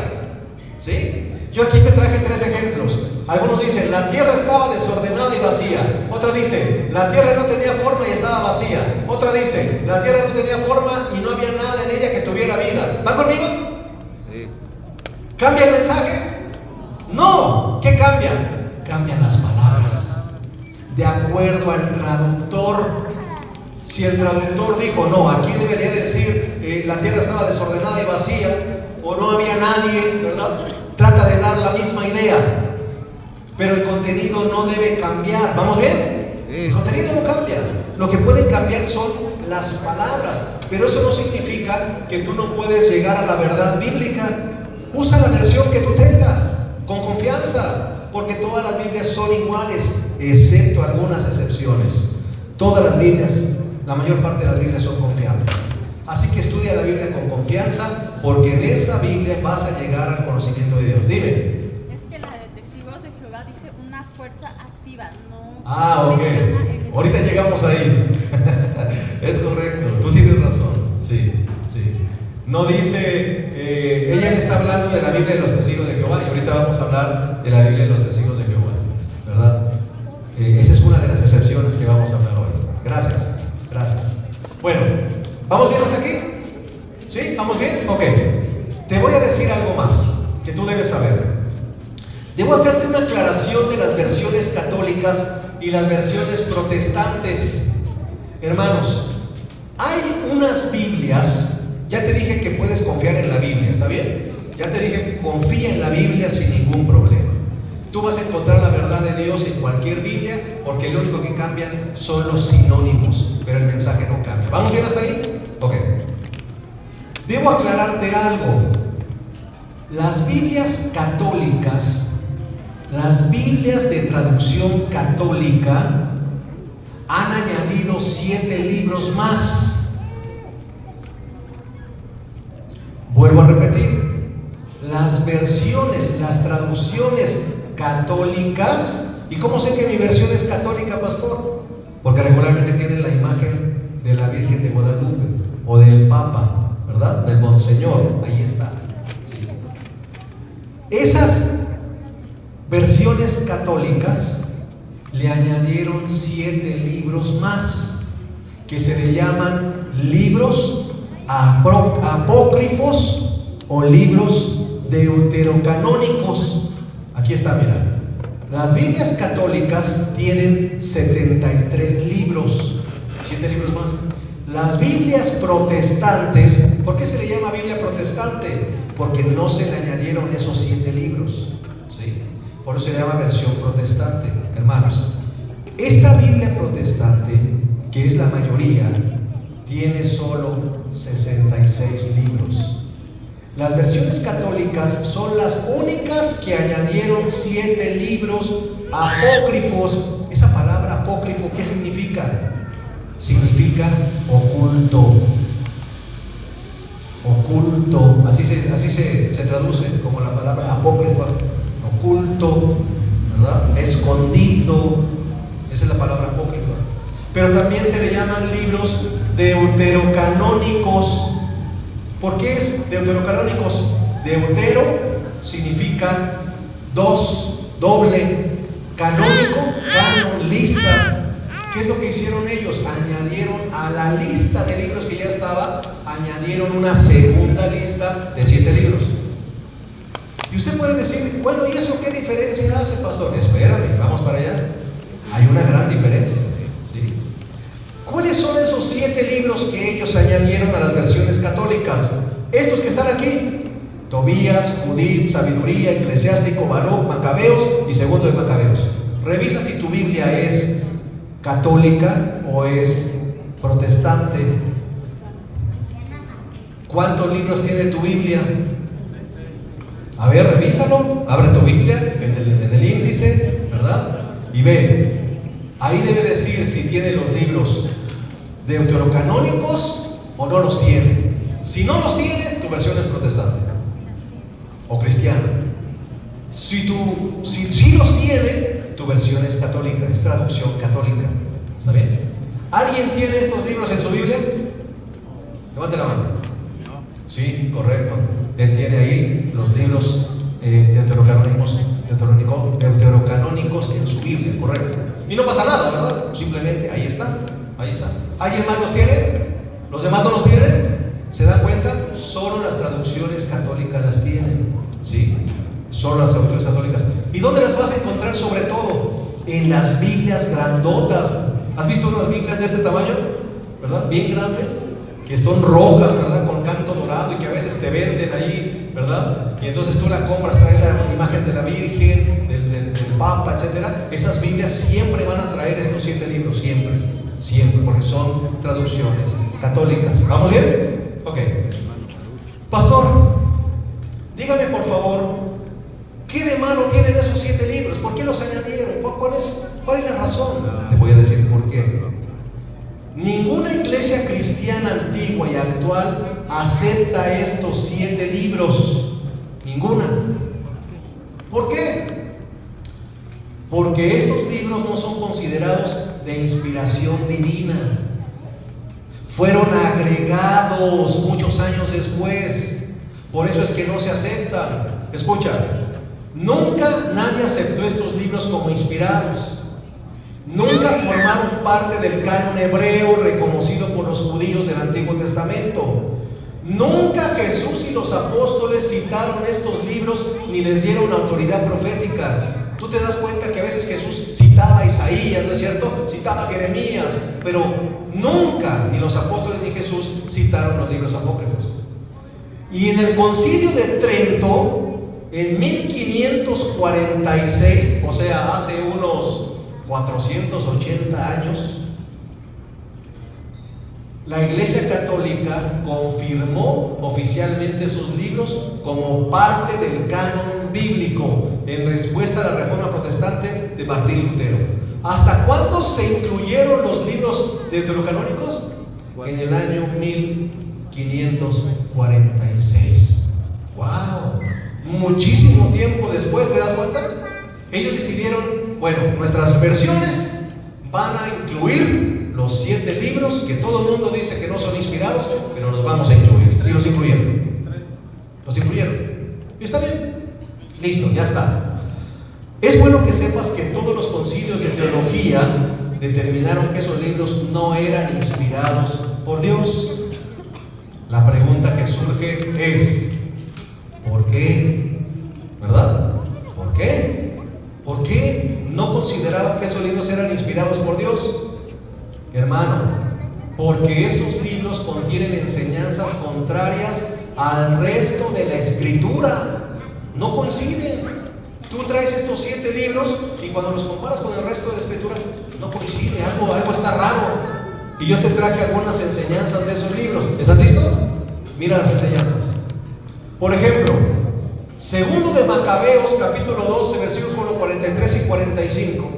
¿Sí? Yo aquí te traje 3 ejemplos. Algunos dicen, la tierra estaba desordenada y vacía. Otra dice, la tierra no tenía forma y estaba vacía. Otra dice, la tierra no tenía forma y no había nada en ella que tuviera vida. ¿Van conmigo? Sí. ¿Cambia el mensaje? No. ¿Qué cambian? Cambian las palabras de acuerdo al traductor. Si el traductor dijo, no, aquí debería decir la tierra estaba desordenada y vacía, o no había nadie, ¿verdad? Trata de dar la misma idea, pero el contenido no debe cambiar. ¿Vamos bien? El contenido no cambia. Lo que pueden cambiar son las palabras, pero eso no significa que tú no puedes llegar a la verdad bíblica. Usa la versión que tú tengas, con confianza, porque todas las Biblias son iguales, excepto algunas excepciones. Todas las Biblias, la mayor parte de las Biblias son confiables. Así que estudia la Biblia con confianza, porque en esa Biblia vas a llegar al conocimiento de Dios. Dime. Es que la de Testigos de Jehová dice una fuerza activa, no. Ok. Ahorita llegamos ahí. Es correcto, tú tienes razón. Sí. No dice, ella me está hablando de la Biblia de los Testigos de Jehová, y ahorita vamos a hablar de la Biblia de los Testigos de Jehová, ¿verdad? Esa es una de las excepciones que vamos a hablar hoy. Gracias. Bueno, ¿vamos bien hasta aquí? ¿Sí? ¿Vamos bien? Ok. Te voy a decir algo más que tú debes saber. Debo hacerte una aclaración de las versiones católicas y las versiones protestantes. Hermanos, hay unas Biblias, ya te dije que puedes confiar en la Biblia, ¿está bien? Ya te dije que confía en la Biblia sin ningún problema. Tú vas a encontrar la verdad de Dios en cualquier Biblia, porque lo único que cambian son los sinónimos, pero el mensaje no cambia. ¿Vamos bien hasta ahí? Ok. Debo aclararte algo. Las Biblias católicas, las Biblias de traducción católica, han añadido 7 libros más. Vuelvo a repetir. Las versiones, las traducciones católicas. ¿Y cómo sé que mi versión es católica, pastor? Porque regularmente tienen la imagen de la Virgen de Guadalupe o del Papa, ¿verdad? Del Monseñor, ahí está. Sí. Esas versiones católicas le añadieron 7 libros más, que se le llaman libros apócrifos o libros deuterocanónicos. Aquí está, mira. Las Biblias católicas tienen 73 libros, 7 libros más. Las Biblias protestantes, ¿por qué se le llama Biblia protestante? Porque no se le añadieron esos 7 libros, ¿sí? Por eso se llama versión protestante, hermanos. Esta Biblia protestante, que es la mayoría, tiene solo 66 libros. Las versiones católicas son las únicas que añadieron 7 libros apócrifos. Esa palabra apócrifo, ¿qué significa? Significa oculto. Oculto, así se traduce como la palabra apócrifa. Oculto, ¿verdad? Escondido. Esa es la palabra apócrifa. Pero también se le llaman libros deuterocanónicos. ¿Por qué es deuterocanónicos? Deutero significa dos, doble, canónico, canon, lista. ¿Qué es lo que hicieron ellos? Añadieron a la lista de libros que ya estaba, añadieron una segunda lista de 7 libros. Y usted puede decir, bueno, ¿y eso qué diferencia hace, pastor? Espérame, vamos para allá. Hay una gran diferencia, ¿sí? ¿Cuáles son esos 7 libros que ellos añadieron a las versiones católicas? Estos que están aquí: Tobías, Judith, Sabiduría, Eclesiástico, Baruch, Macabeos y Segundo de Macabeos. Revisa si tu Biblia es católica o es protestante. ¿Cuántos libros tiene tu Biblia? A ver, revísalo, abre tu Biblia en el índice, ¿verdad? Y ve, ahí debe decir si tiene los libros deuterocanónicos o no los tiene. Si no los tiene, tu versión es protestante o cristiana. Si los tiene, tu versión es católica, es traducción católica. ¿Está bien? ¿Alguien tiene estos libros en su Biblia? Levante la mano. Sí, correcto. Él tiene ahí los libros deuterocanónicos en su Biblia, correcto. Y no pasa nada, ¿verdad? Simplemente ahí está, ahí está. ¿Alguien más los tiene? ¿Los demás no los tienen? ¿Se dan cuenta? Solo las traducciones católicas las tienen, ¿sí? Solo las traducciones católicas. ¿Y dónde las vas a encontrar sobre todo? En las Biblias grandotas. ¿Has visto unas Biblias de este tamaño? ¿Verdad? Bien grandes, que son rojas, ¿verdad? Con canto dorado y que a veces te venden ahí, ¿verdad? Y entonces tú la compras, trae la imagen de la Virgen, del Papa, etcétera. Esas Biblias siempre van a traer estos 7 libros, siempre, siempre, porque son traducciones católicas. ¿Vamos bien? Ok. Pastor, dígame por favor, ¿qué de malo tienen esos 7 libros? ¿Por qué los añadieron? ¿Cuál es la razón? Te voy a decir por qué. Ninguna iglesia cristiana antigua y actual acepta estos 7 libros. Ninguna. ¿Por qué? Porque estos libros no son considerados de inspiración divina. Fueron agregados muchos años después. Por eso es que no se aceptan. Escucha, nunca nadie aceptó estos libros como inspirados. Nunca formaron parte del canon hebreo reconocido por los judíos del Antiguo Testamento. Nunca Jesús y los apóstoles citaron estos libros ni les dieron autoridad profética. Tú te das cuenta que a veces Jesús citaba a Isaías, ¿no es cierto? Citaba a Jeremías, pero nunca ni los apóstoles ni Jesús citaron los libros apócrifos. Y en el Concilio de Trento, en 1546, o sea, hace unos 480 años, la Iglesia Católica confirmó oficialmente esos libros como parte del canon bíblico en respuesta a la Reforma Protestante de Martín Lutero. ¿Hasta cuándo se incluyeron los libros deuterocanónicos? En el año 1546. ¡Wow! Muchísimo tiempo después, ¿te das cuenta? Ellos decidieron, bueno, nuestras versiones van a incluir los 7 libros que todo el mundo dice que no son inspirados, pero los vamos a incluir. Y los incluyeron. Los incluyeron. Y está bien. Listo, ya está. Es bueno que sepas que todos los concilios de teología determinaron que esos libros no eran inspirados por Dios. La pregunta que surge es: ¿por qué? ¿Verdad? ¿Por qué? ¿Por qué no consideraban que esos libros eran inspirados por Dios? Hermano, porque esos libros contienen enseñanzas contrarias al resto de la Escritura. No coinciden. Tú traes estos 7 libros y cuando los comparas con el resto de la Escritura, no coincide, algo está raro. Y yo te traje algunas enseñanzas de esos libros. ¿Estás listo? Mira las enseñanzas. Por ejemplo, segundo de Macabeos, capítulo 12, versículos 43 y 45.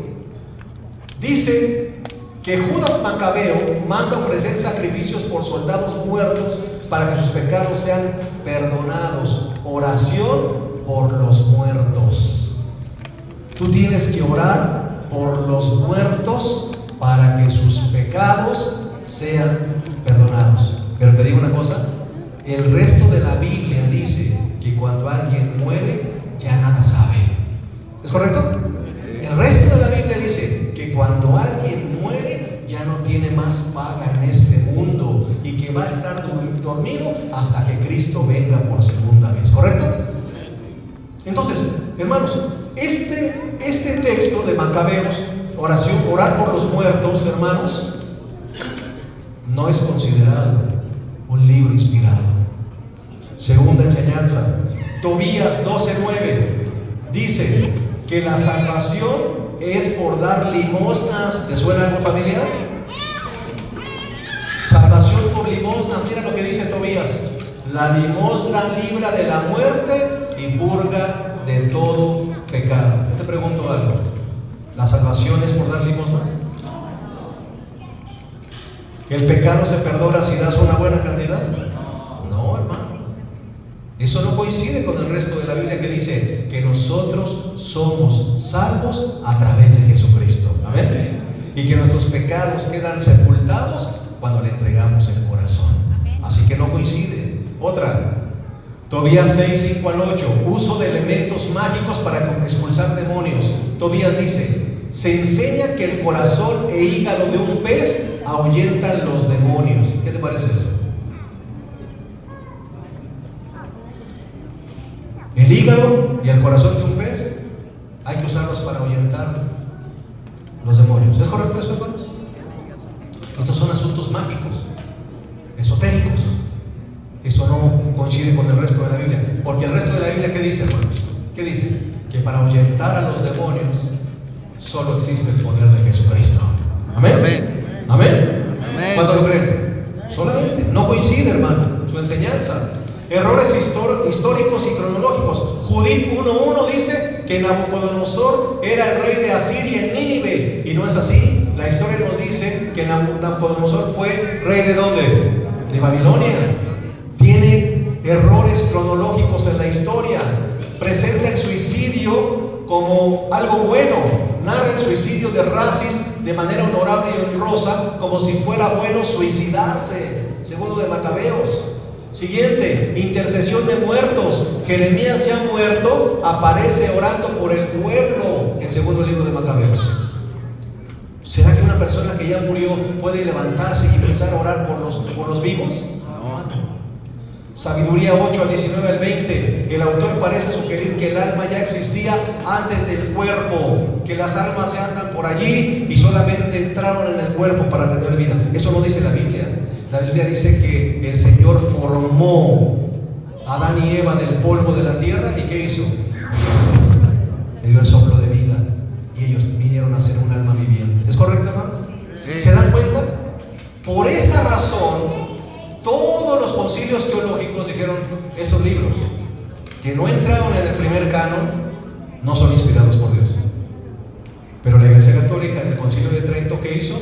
Dice que Judas Macabeo manda ofrecer sacrificios por soldados muertos para que sus pecados sean perdonados. Oración por los muertos. Tú tienes que orar por los muertos para que sus pecados sean perdonados. Pero te digo una cosa, el resto de la Biblia dice que cuando alguien muere ya nada sabe. ¿Es correcto? El resto de la Biblia dice que cuando alguien muere ya no tiene más paga en este mundo y que va a estar dormido hasta que Cristo venga por segunda vez. ¿Correcto? Entonces, hermanos, este texto de Macabeos, oración, orar por los muertos, hermanos, no es considerado un libro inspirado. Segunda enseñanza, Tobías 12:9 dice que la salvación es por dar limosnas. ¿Te suena algo familiar? Salvación por limosnas. Mira lo que dice Tobías: la limosna libra de la muerte y purga de todo pecado. Yo te pregunto algo, ¿la salvación es por dar limosna? ¿El pecado se perdona si das una buena cantidad? No, hermano. Eso no coincide con el resto de la Biblia que dice que nosotros somos salvos a través de Jesucristo. Amén. Y que nuestros pecados quedan sepultados cuando le entregamos el corazón. Así que no coincide. Otra, Tobías 6:5-8, uso de elementos mágicos para expulsar demonios. Tobías dice: se enseña que el corazón e hígado de un pez ahuyentan los demonios. ¿Qué te parece eso? El hígado y el corazón de un pez hay que usarlos para ahuyentar los demonios. ¿Es correcto eso, hermanos? Estos son asuntos mágicos, esotéricos. Eso no coincide con el resto de la Biblia. Porque el resto de la Biblia, ¿qué dice, hermanos? ¿Qué dice? Que para ahuyentar a los demonios solo existe el poder de Jesucristo. Amén. Amén. Amén. Amén. ¿Cuánto lo creen? Solamente. No coincide, hermano, su enseñanza. Errores históricos y cronológicos. Judith 1:1 dice que Nabucodonosor era el rey de Asiria en Nínive. Y no es así. La historia nos dice que Nabucodonosor fue rey ¿de dónde? De Babilonia. Tiene errores cronológicos en la historia. Presenta el suicidio como algo bueno. Narra el suicidio de Rasis de manera honorable y honrosa, como si fuera bueno suicidarse. Segundo de Macabeos. Siguiente, intercesión de muertos. Jeremías, ya muerto, aparece orando por el pueblo en segundo libro de Macabeos. ¿Será que una persona que ya murió puede levantarse y empezar a orar por los vivos? No. Sabiduría 8:19-20. El autor parece sugerir que el alma ya existía antes del cuerpo, que las almas ya andan por allí y solamente entraron en el cuerpo para tener vida. Eso no dice la Biblia. La Biblia dice que el Señor formó a Adán y Eva del polvo de la tierra. ¿Y qué hizo? Le dio el soplo de vida y ellos vinieron a ser un alma viviente. ¿Es correcto, hermano? Sí. ¿Se dan cuenta? Por esa razón todos los concilios teológicos dijeron: estos libros que no entraron en el primer canon no son inspirados por Dios. Pero la Iglesia Católica en el Concilio de Trento, ¿qué hizo?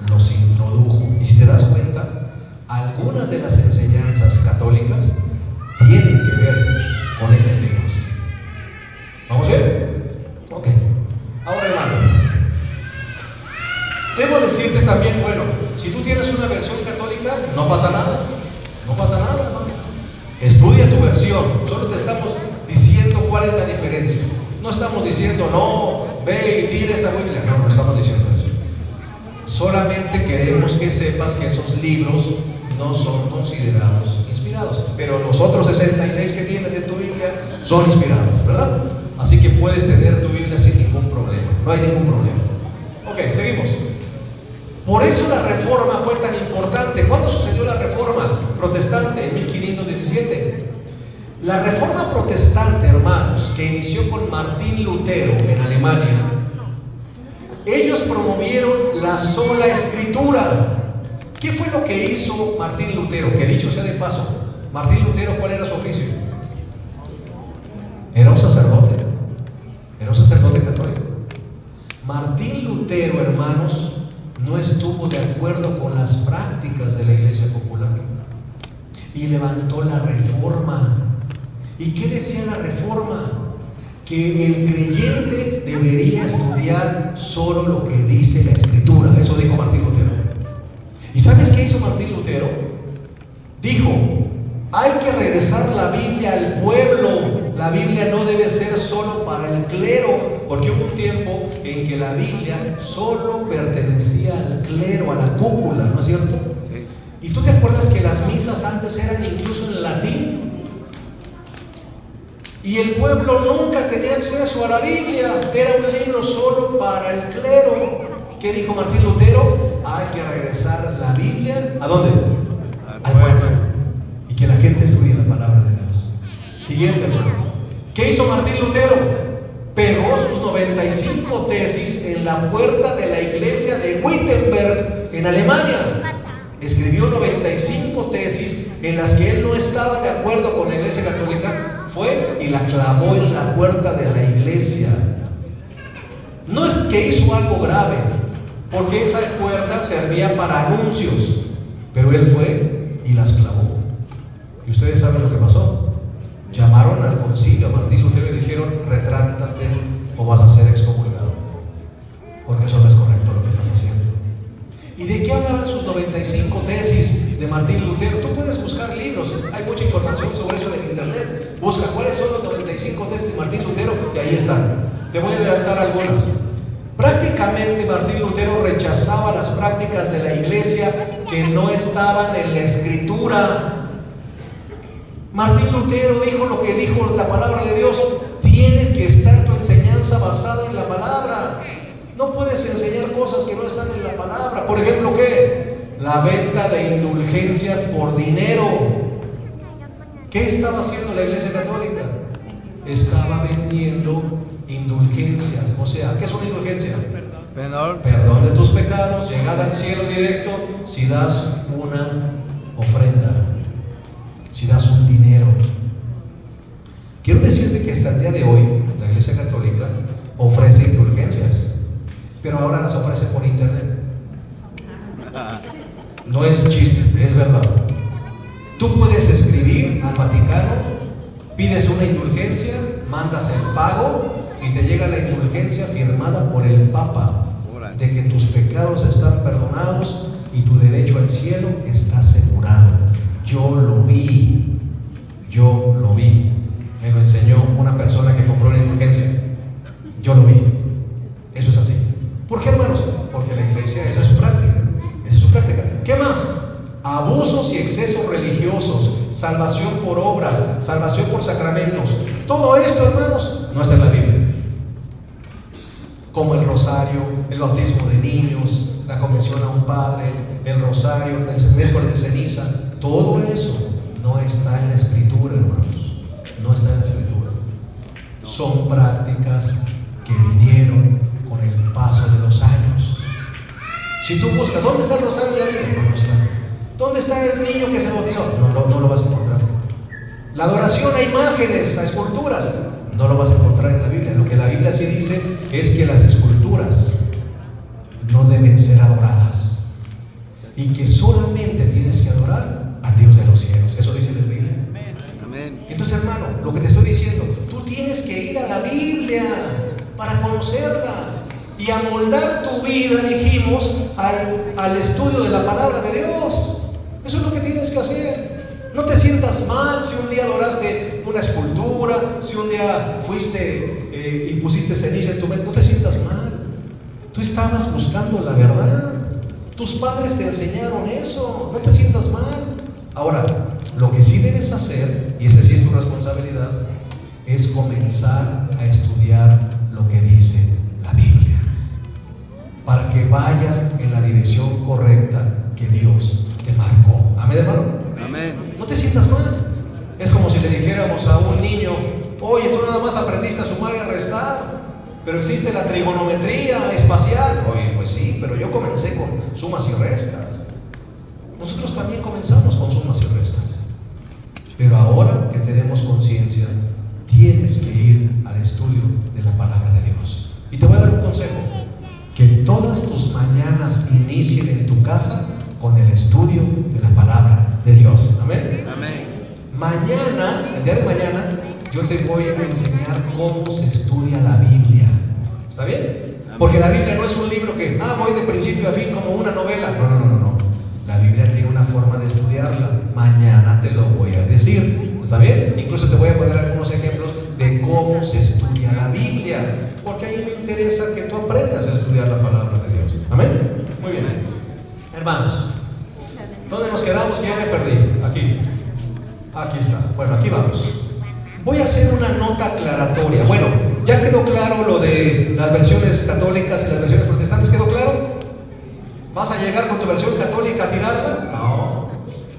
Los introdujo. Y si te das cuenta, algunas de las enseñanzas católicas tienen que ver con estos libros. ¿Vamos bien? Ok. Ahora, hermano, debo decirte también, bueno, si tú tienes una versión católica, no pasa nada. No pasa nada, hermano. Estudia tu versión. Solo te estamos diciendo cuál es la diferencia. No estamos diciendo, no, ve y tira esa Biblia. No estamos diciendo eso. Solamente queremos que sepas que esos libros no son considerados inspirados. Pero los otros 66 que tienes en tu Biblia son inspirados, ¿verdad? Así que puedes tener tu Biblia sin ningún problema. No hay ningún problema. Ok, seguimos. Por eso la reforma fue tan importante. ¿Cuándo sucedió la reforma protestante? En 1517. La reforma protestante, hermanos, que inició con Martín Lutero en Alemania, ellos promovieron la sola escritura. ¿Qué fue lo que hizo Martín Lutero? Que dicho sea de paso, Martín Lutero, ¿cuál era su oficio? Era un sacerdote católico. Martín Lutero, hermanos, no estuvo de acuerdo con las prácticas de la Iglesia Popular y levantó la reforma. ¿Y qué decía la reforma? Que el creyente debería estudiar solo lo que dice la Escritura. Eso dijo Martín Lutero. ¿Y sabes qué hizo Martín Lutero? Dijo: hay que regresar la Biblia al pueblo. La Biblia no debe ser solo para el clero, porque hubo un tiempo en que la Biblia solo pertenecía al clero, a la cúpula, ¿no es cierto? Sí. ¿Y tú te acuerdas que las misas antes eran incluso en latín? Y el pueblo nunca tenía acceso a la Biblia, era un libro solo para el clero. ¿Qué dijo Martín Lutero? Hay que regresar la Biblia, ¿a dónde? Al pueblo. Y que la gente estudie la palabra de Dios. Siguiente, hermano. ¿Qué hizo Martín Lutero? Pegó sus 95 tesis en la puerta de la iglesia de Wittenberg, en Alemania. Escribió 95 tesis en las que él no estaba de acuerdo con la Iglesia Católica. Fue y la clavó en la puerta de la iglesia. No es que hizo algo grave, porque esa puerta servía para anuncios, pero él fue y las clavó. Y ustedes saben lo que pasó. Llamaron al concilio a Martín Lutero y le dijeron: retráctate o vas a ser excomulgado, porque eso no es correcto lo que estás haciendo. ¿Y de qué hablaban sus 95 tesis de Martín Lutero? Tú puedes buscar libros, hay mucha información sobre eso en el internet. Busca cuáles son los 95 tesis de Martín Lutero y ahí están. Te voy a adelantar algunas. Prácticamente Martín Lutero rechazaba las prácticas de la iglesia que no estaban en la Escritura. Martín Lutero dijo lo que dijo la palabra de Dios: tiene que estar tu enseñanza basada en la palabra. No puedes enseñar cosas que no están en la palabra. Por ejemplo, ¿qué? La venta de indulgencias por dinero. ¿Qué estaba haciendo la Iglesia Católica? Estaba vendiendo indulgencias. O sea, ¿qué es una indulgencia? Perdón de tus pecados, llegada al cielo directo, si das una ofrenda, si das un dinero. Quiero decirte que hasta el día de hoy la Iglesia Católica ofrece indulgencias, pero ahora las ofrece por internet. No es chiste, es verdad. Tú puedes escribir al Vaticano, pides una indulgencia, mandas el pago y te llega la indulgencia firmada por el Papa de que tus pecados están perdonados y tu derecho al cielo está asegurado. Yo lo vi. Me lo enseñó una persona que compró una indulgencia. Yo lo vi. Eso es así. ¿Por qué, hermanos? Porque la iglesia, esa es su práctica. ¿Qué más? Abusos y excesos religiosos, salvación por obras, salvación por sacramentos. Todo esto, hermanos, no está en la Biblia. Como el rosario, el bautismo de niños, la confesión a un padre, el rosario, el miércoles de ceniza. Todo eso no está en la Escritura, hermanos. No está en la Escritura. Son prácticas que vinieron con el paso de los años. Si tú buscas, ¿dónde está el rosario en la Biblia? No está. ¿Dónde está el niño que se bautizó? No lo vas a encontrar. La adoración a imágenes, a esculturas, no lo vas a encontrar en la Biblia. Lo que la Biblia sí dice es que las esculturas no deben ser adoradas y que solamente tienes que adorar al Dios de los cielos. Eso dice la Biblia. Amén. Entonces, hermano, lo que te estoy diciendo, tú tienes que ir a la Biblia para conocerla y amoldar tu vida, dijimos, al estudio de la palabra de Dios. Eso es lo que tienes que hacer. No te sientas mal si un día adoraste una escultura, si un día fuiste y pusiste ceniza en tu mente. No te sientas mal. Tú estabas buscando la verdad. Tú Tus padres te enseñaron eso, no te sientas mal. Ahora, lo que sí debes hacer, y esa sí es tu responsabilidad, es comenzar a estudiar lo que dice la Biblia, para que vayas en la dirección correcta que Dios te marcó. Amén, hermano. Amén. No te sientas mal. Es como si le dijéramos a un niño: oye, tú nada más aprendiste a sumar y a restar, pero existe la trigonometría espacial. Oye, pues sí, pero yo comencé con sumas y restas. Nosotros también comenzamos con sumas y restas, pero ahora que tenemos conciencia, tienes que ir al estudio de la palabra de Dios. Y te voy a dar un consejo: que todas tus mañanas inicien en tu casa con el estudio de la palabra de Dios. Amén. Amén. Mañana, el día de mañana, yo te voy a enseñar cómo se estudia la Biblia. ¿Está bien? Porque la Biblia no es un libro que, voy de principio a fin como una novela. No. La Biblia tiene una forma de estudiarla. Mañana te lo voy a decir. ¿Está bien? Incluso te voy a poner algunos ejemplos de cómo se estudia la Biblia, porque a mí me interesa que tú aprendas a estudiar la palabra de Dios. Amén. Muy bien. Hermanos, ¿dónde nos quedamos? Que ya me perdí. Aquí está. Bueno, aquí vamos. Voy a hacer una nota aclaratoria. Bueno, ya quedó claro lo de las versiones católicas y las versiones protestantes. ¿Quedó claro? ¿Vas a llegar con tu versión católica a tirarla? No,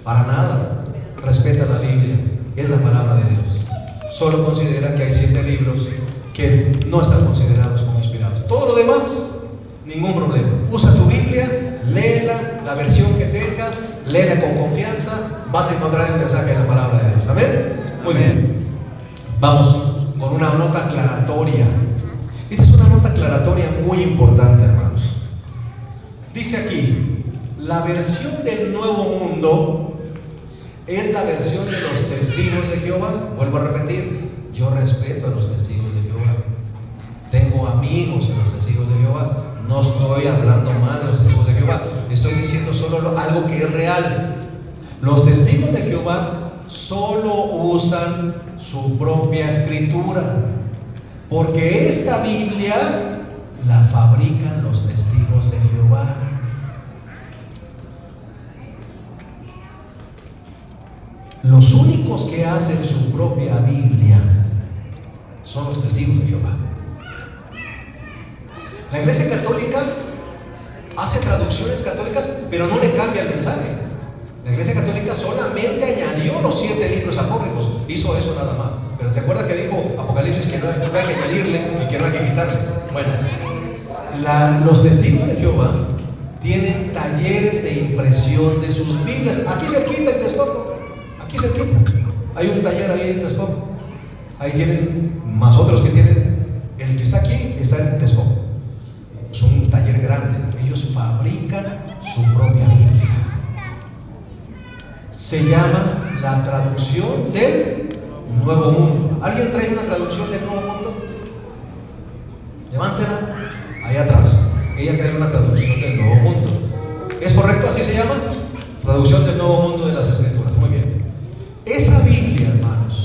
para nada. Respeta la Biblia, es la palabra de Dios. Solo considera que hay 7 libros que no están considerados como inspirados. Todo lo demás, ningún problema. Usa tu Biblia, léela, la versión que tengas, léela con confianza, vas a encontrar el mensaje de la palabra de Dios. Amén. Muy bien. Vamos con una nota aclaratoria. Esta es una nota aclaratoria muy importante, hermanos. Dice aquí: la versión del Nuevo Mundo es la versión de los testigos de Jehová. Vuelvo a repetir, yo respeto a los testigos de Jehová. Tengo amigos en los testigos de Jehová. No estoy hablando mal de los testigos de Jehová. Estoy diciendo solo algo que es real. Los testigos de Jehová solo usan su propia escritura, porque esta Biblia la fabrican los testigos de Jehová. Los únicos que hacen su propia Biblia son los testigos de Jehová. La Iglesia Católica hace traducciones católicas, pero no le cambia el mensaje. La Iglesia Católica solamente añadió los 7 libros apócrifos, hizo eso nada más. Pero te acuerdas que dijo Apocalipsis que no hay que añadirle y que no hay que quitarle. Bueno, los testigos de Jehová tienen talleres de impresión de sus Biblias. Aquí cerquita en Texcoco, aquí cerquita hay un taller ahí en Texcoco. Ahí tienen más otros que tienen. El que está aquí está en Texcoco. Es un taller grande. Ellos fabrican su propia Biblia. Se llama la traducción del Nuevo Mundo. ¿Alguien trae una traducción del Nuevo Mundo? Levántela. Ahí atrás. Ella trae una traducción del Nuevo Mundo. ¿Es correcto? ¿Así se llama? Traducción del Nuevo Mundo de las Escrituras. Muy bien. Esa Biblia, hermanos,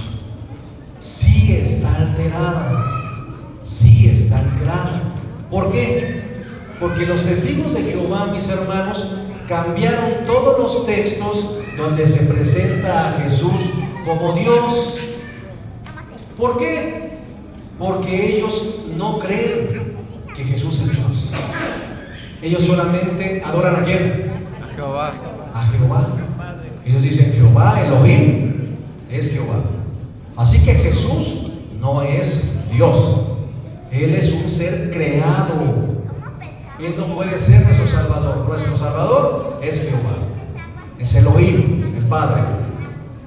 sí está alterada. Sí está alterada. ¿Por qué? Porque los testigos de Jehová, mis hermanos, cambiaron todos los textos donde se presenta a Jesús como Dios. ¿Por qué? Porque ellos no creen que Jesús es Dios. Ellos solamente adoran ¿a quién? A Jehová. A Jehová. Ellos dicen Jehová, Elohim, es Jehová. Así que Jesús no es Dios. Él es un ser creado. Él no puede ser nuestro Salvador. Nuestro Salvador es Jehová. Es Elohim, el Padre.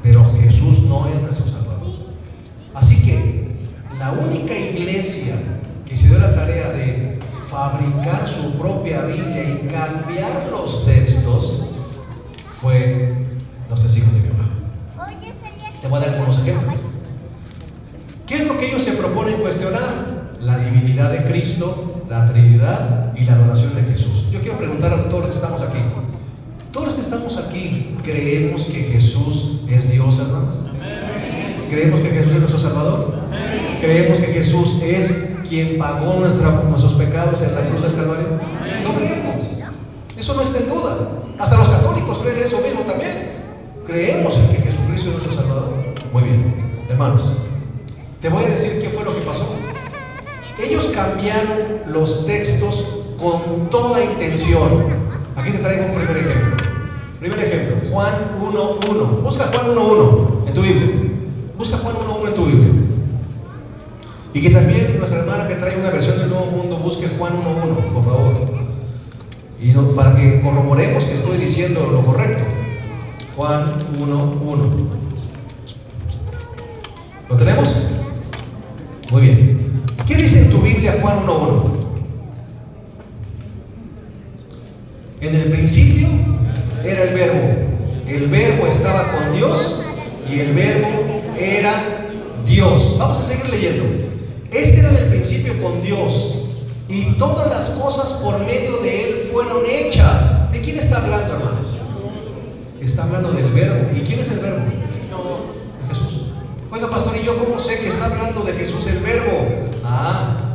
Pero Jesús no es nuestro Salvador. Así que la única iglesia que se dio la tarea de fabricar su propia Biblia y cambiar los textos fue los testigos de Jehová. Te voy a dar algunos ejemplos. ¿Qué es lo que ellos se proponen cuestionar? La divinidad de Cristo, la Trinidad y la adoración de Jesús. Yo quiero preguntar a todos los que estamos aquí. Todos los que estamos aquí, ¿creemos que Jesús es Dios, hermanos? ¿Creemos que Jesús es nuestro Salvador? ¿Creemos que Jesús es quien pagó nuestros pecados en la cruz del Calvario? No creemos. Eso no está en duda. Hasta los católicos creen eso mismo también. Creemos en que Jesucristo es nuestro Salvador. Muy bien, hermanos, te voy a decir qué fue lo que pasó. Ellos cambiaron los textos con toda intención. Aquí te traigo un primer ejemplo. Primer ejemplo, Juan 1:1. Busca Juan 1:1 en tu Biblia. Busca Juan 1:1 en tu Biblia. Y que también nuestra hermana que trae una versión del Nuevo Mundo busque Juan 1:1, por favor. Y no, para que corroboremos que estoy diciendo lo correcto. Juan 1:1. ¿Lo tenemos? Muy bien. ¿Qué dice en tu Biblia Juan 1:1? En el principio era el verbo estaba con Dios y el verbo era Dios. Vamos a seguir leyendo. Este era en el principio con Dios y todas las cosas por medio de Él fueron hechas. ¿De quién está hablando, hermanos? Está hablando del verbo. ¿Y quién es el verbo? De Jesús. Oiga, pastor, ¿y yo cómo sé que está hablando de Jesús el verbo?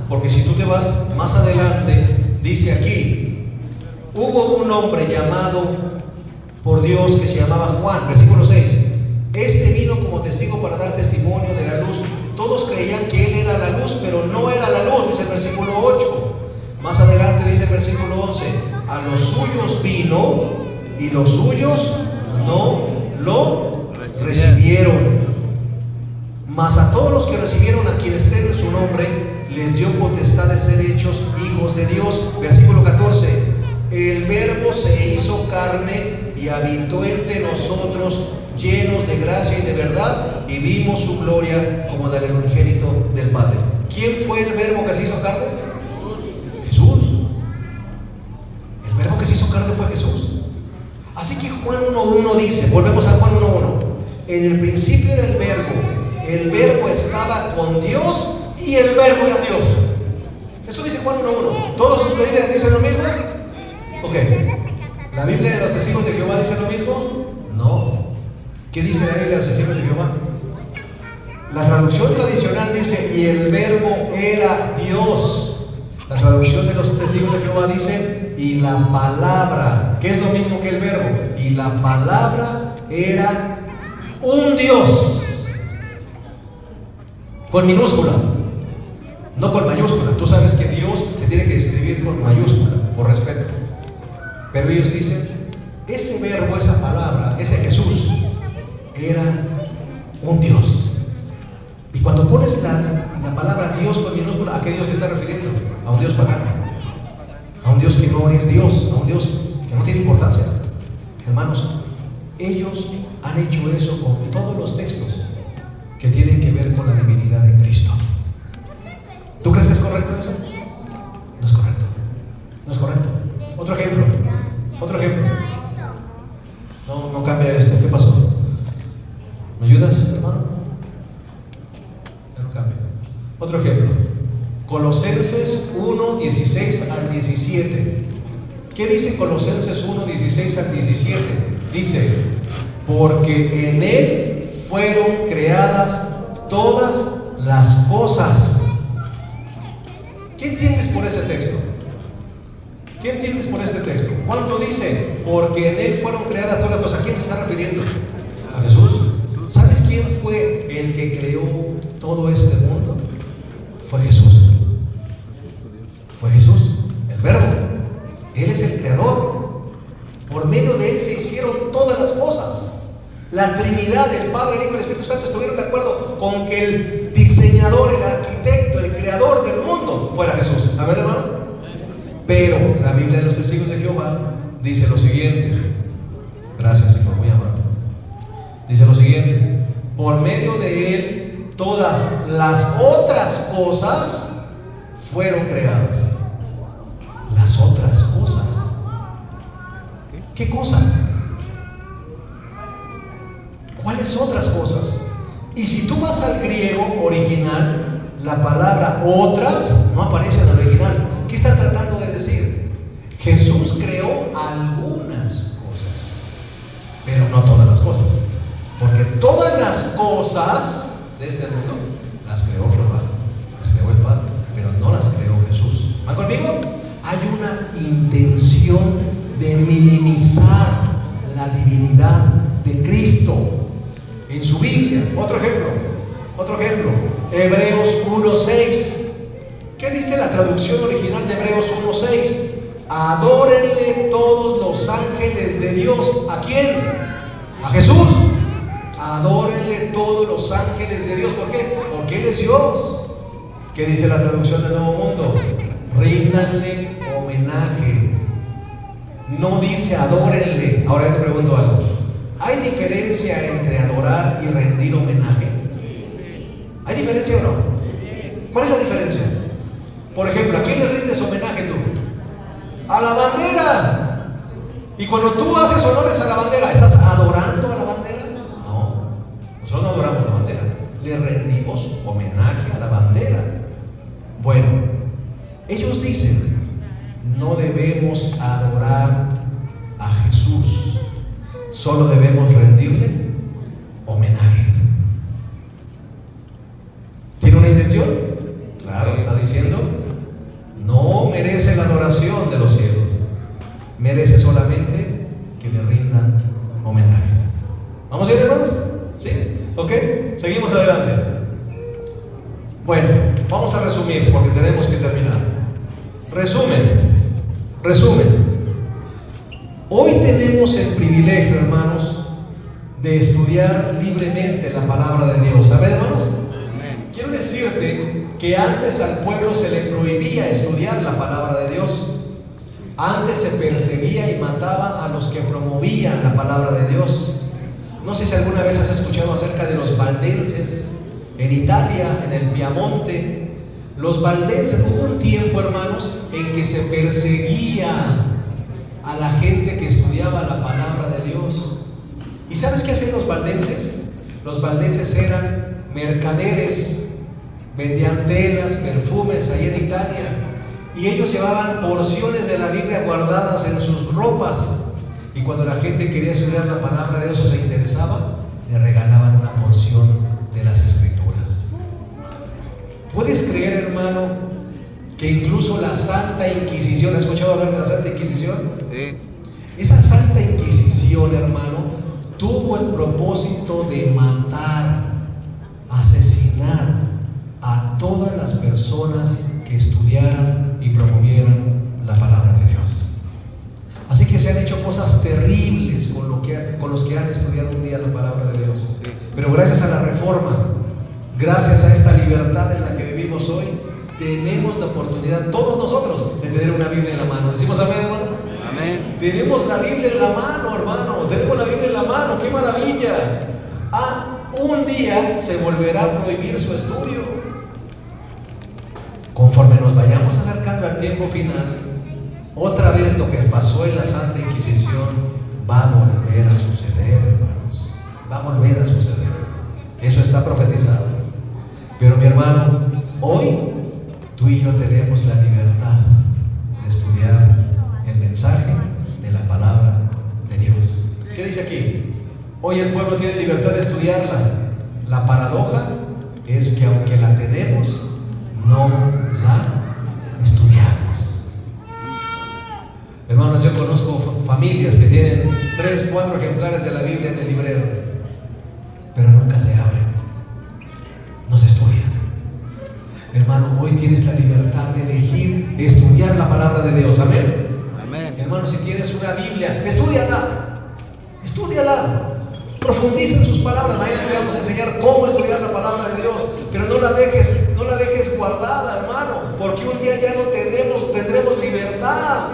Porque si tú te vas más adelante, dice aquí: hubo un hombre llamado por Dios que se llamaba Juan, versículo 6. Este vino como testigo para dar testimonio de la luz. Todos creían que él era la luz, pero no era la luz, dice el versículo 8. Más adelante dice el versículo 11: a los suyos vino y los suyos no lo recibieron. Mas a todos los que recibieron, a quienes creen en su nombre, les dio potestad de ser hechos hijos de Dios. Versículo 14: el verbo se hizo carne y habitó entre nosotros, llenos de gracia y de verdad, y vimos su gloria como del unigénito del Padre. ¿Quién fue el verbo que se hizo carne? Jesús. El verbo que se hizo carne fue Jesús. Así que Juan 1:1 dice, volvemos a Juan 1:1: en el principio era el verbo estaba con Dios y el verbo era Dios. Eso dice Juan 1:1. ¿Todos sus Biblias dicen lo mismo? Ok. ¿La Biblia de los Testigos de Jehová dice lo mismo? No. ¿Qué dice la Biblia de los Testigos de Jehová? La traducción tradicional dice: y el verbo era Dios. La traducción de los Testigos de Jehová dice: y la palabra, que es lo mismo que el verbo, y la palabra era un Dios. Con minúscula, no con mayúscula. Tú sabes que Dios se tiene que escribir con mayúscula, por respeto. Pero ellos dicen: ese verbo, esa palabra, ese Jesús, era un Dios. Y cuando pones la palabra Dios con minúscula, ¿a qué Dios se está refiriendo? A un Dios pagano, a un Dios que no es Dios, a un Dios que no tiene importancia. Hermanos, ellos han hecho eso con todos los textos que tienen que ver con la divinidad de Cristo. ¿Tú crees que es correcto eso? No es correcto. No es correcto. Otro ejemplo. No cambia esto. ¿Qué pasó? ¿Me ayudas, hermano? Ya no cambia. Otro ejemplo. Colosenses 1:16 al 17. ¿Qué dice Colosenses 1:16 al 17? Dice: porque en Él fueron creadas todas las cosas. ¿Qué entiendes por ese texto? ¿Qué entiendes por este texto? Cuando dice: porque en Él fueron creadas todas las cosas, ¿a quién se está refiriendo? A Jesús. ¿Sabes quién fue el que creó todo este mundo? Fue Jesús. Fue Jesús, el verbo. Él es el creador. Por medio de Él se hicieron todas las cosas. La Trinidad, el Padre, el Hijo y el Espíritu Santo estuvieron de acuerdo con que el diseñador, el arquitecto, el creador del mundo fuera Jesús. A ver, hermano. Pero la Biblia de los Testigos de Jehová dice lo siguiente. Gracias, hijo, muy amable. Dice lo siguiente: por medio de Él todas las otras cosas fueron creadas. Las otras cosas. ¿Qué cosas? ¿Cuáles otras cosas? Y si tú vas al griego original, la palabra otras no aparece en el original. ¿Qué está tratando de decir? Jesús creó algunas cosas, pero no todas las cosas. Porque todas las cosas de este mundo las creó Jehová, las creó el Padre, pero no las creó Jesús. ¿Van conmigo? Hay una intención de en minimizar la divinidad de Cristo en su Biblia. Otro ejemplo, Hebreos 1:6. ¿Qué dice la traducción original de Hebreos 1:6? Adórenle todos los ángeles de Dios. ¿A quién? A Jesús. Adórenle todos los ángeles de Dios. ¿Por qué? Porque Él es Dios. ¿Qué dice la traducción del Nuevo Mundo? Ríndanle homenaje. No dice adórenle. Ahora yo te pregunto algo. ¿Hay diferencia entre adorar y rendir homenaje? ¿Hay diferencia o no? ¿Cuál es la diferencia? Por ejemplo, ¿a quién le rindes homenaje tú? A la bandera. Y cuando tú haces honores a la bandera, ¿estás adorando a la bandera? No, nosotros no adoramos la bandera, le rendimos homenaje a la bandera. Bueno, ellos dicen, no debemos adorar a Jesús, solo debemos rendirle homenaje. ¿Tiene una intención? Claro, está diciendo, no merece la adoración de los cielos, merece solamente que le rindan homenaje. ¿Vamos bien, hermanos? ¿Sí? ¿Ok? Seguimos adelante. Bueno, vamos a resumir porque tenemos que terminar. Resumen. Hoy tenemos el privilegio, hermanos, de estudiar libremente la palabra de Dios. ¿Saben, hermanos? Quiero decirte que antes al pueblo se le prohibía estudiar la palabra de Dios. Antes se perseguía y mataba a los que promovían la palabra de Dios. No sé si alguna vez has escuchado acerca de los valdenses en Italia, en el Piamonte. Los valdenses, hubo un tiempo, hermanos, en que se perseguía a la gente que estudiaba la palabra de Dios. ¿Y sabes qué hacían los valdenses? Los valdenses eran mercaderes, vendían telas, perfumes ahí en Italia, y ellos llevaban porciones de la Biblia guardadas en sus ropas, y cuando la gente quería estudiar la palabra de Dios o se interesaba, le regalaban una porción de las Escrituras. ¿Puedes creer, hermano, que incluso la Santa Inquisición, ¿has escuchado hablar de la Santa Inquisición? Sí. Esa Santa Inquisición, hermano, tuvo el propósito de matar, asesinar a todas las personas que estudiaran y promovieran la palabra de Dios. Así que se han hecho cosas terribles con los que han estudiado un día la palabra de Dios. Pero gracias a la Reforma, gracias a esta libertad en la que vivimos hoy, tenemos la oportunidad, todos nosotros, de tener una Biblia en la mano. ¿Decimos amén, hermano? Amén. Tenemos la Biblia en la mano, hermano. Tenemos la Biblia en la mano. ¡Qué maravilla! Un día se volverá a prohibir su estudio. Conforme nos vayamos acercando al tiempo final, otra vez lo que pasó en la Santa Inquisición va a volver a suceder, hermanos. Va a volver a suceder. Eso está profetizado. Pero mi hermano, hoy tú y yo tenemos la libertad de estudiar el mensaje de la palabra de Dios. ¿Qué dice aquí? Hoy el pueblo tiene libertad de estudiarla. La paradoja es que aunque la tenemos, no la estudiamos. Hermanos, yo conozco familias que tienen 3, 4 ejemplares de la Biblia en el librero, pero nunca se abren, no se estudian. Hermano, hoy tienes la libertad de elegir estudiar la palabra de Dios. Amén. Amén. Hermano, si tienes una Biblia, estúdiala, profundiza en sus palabras. Mañana te vamos a enseñar cómo estudiar la palabra de Dios, pero no la dejes guardada, hermano, porque un día ya no tendremos libertad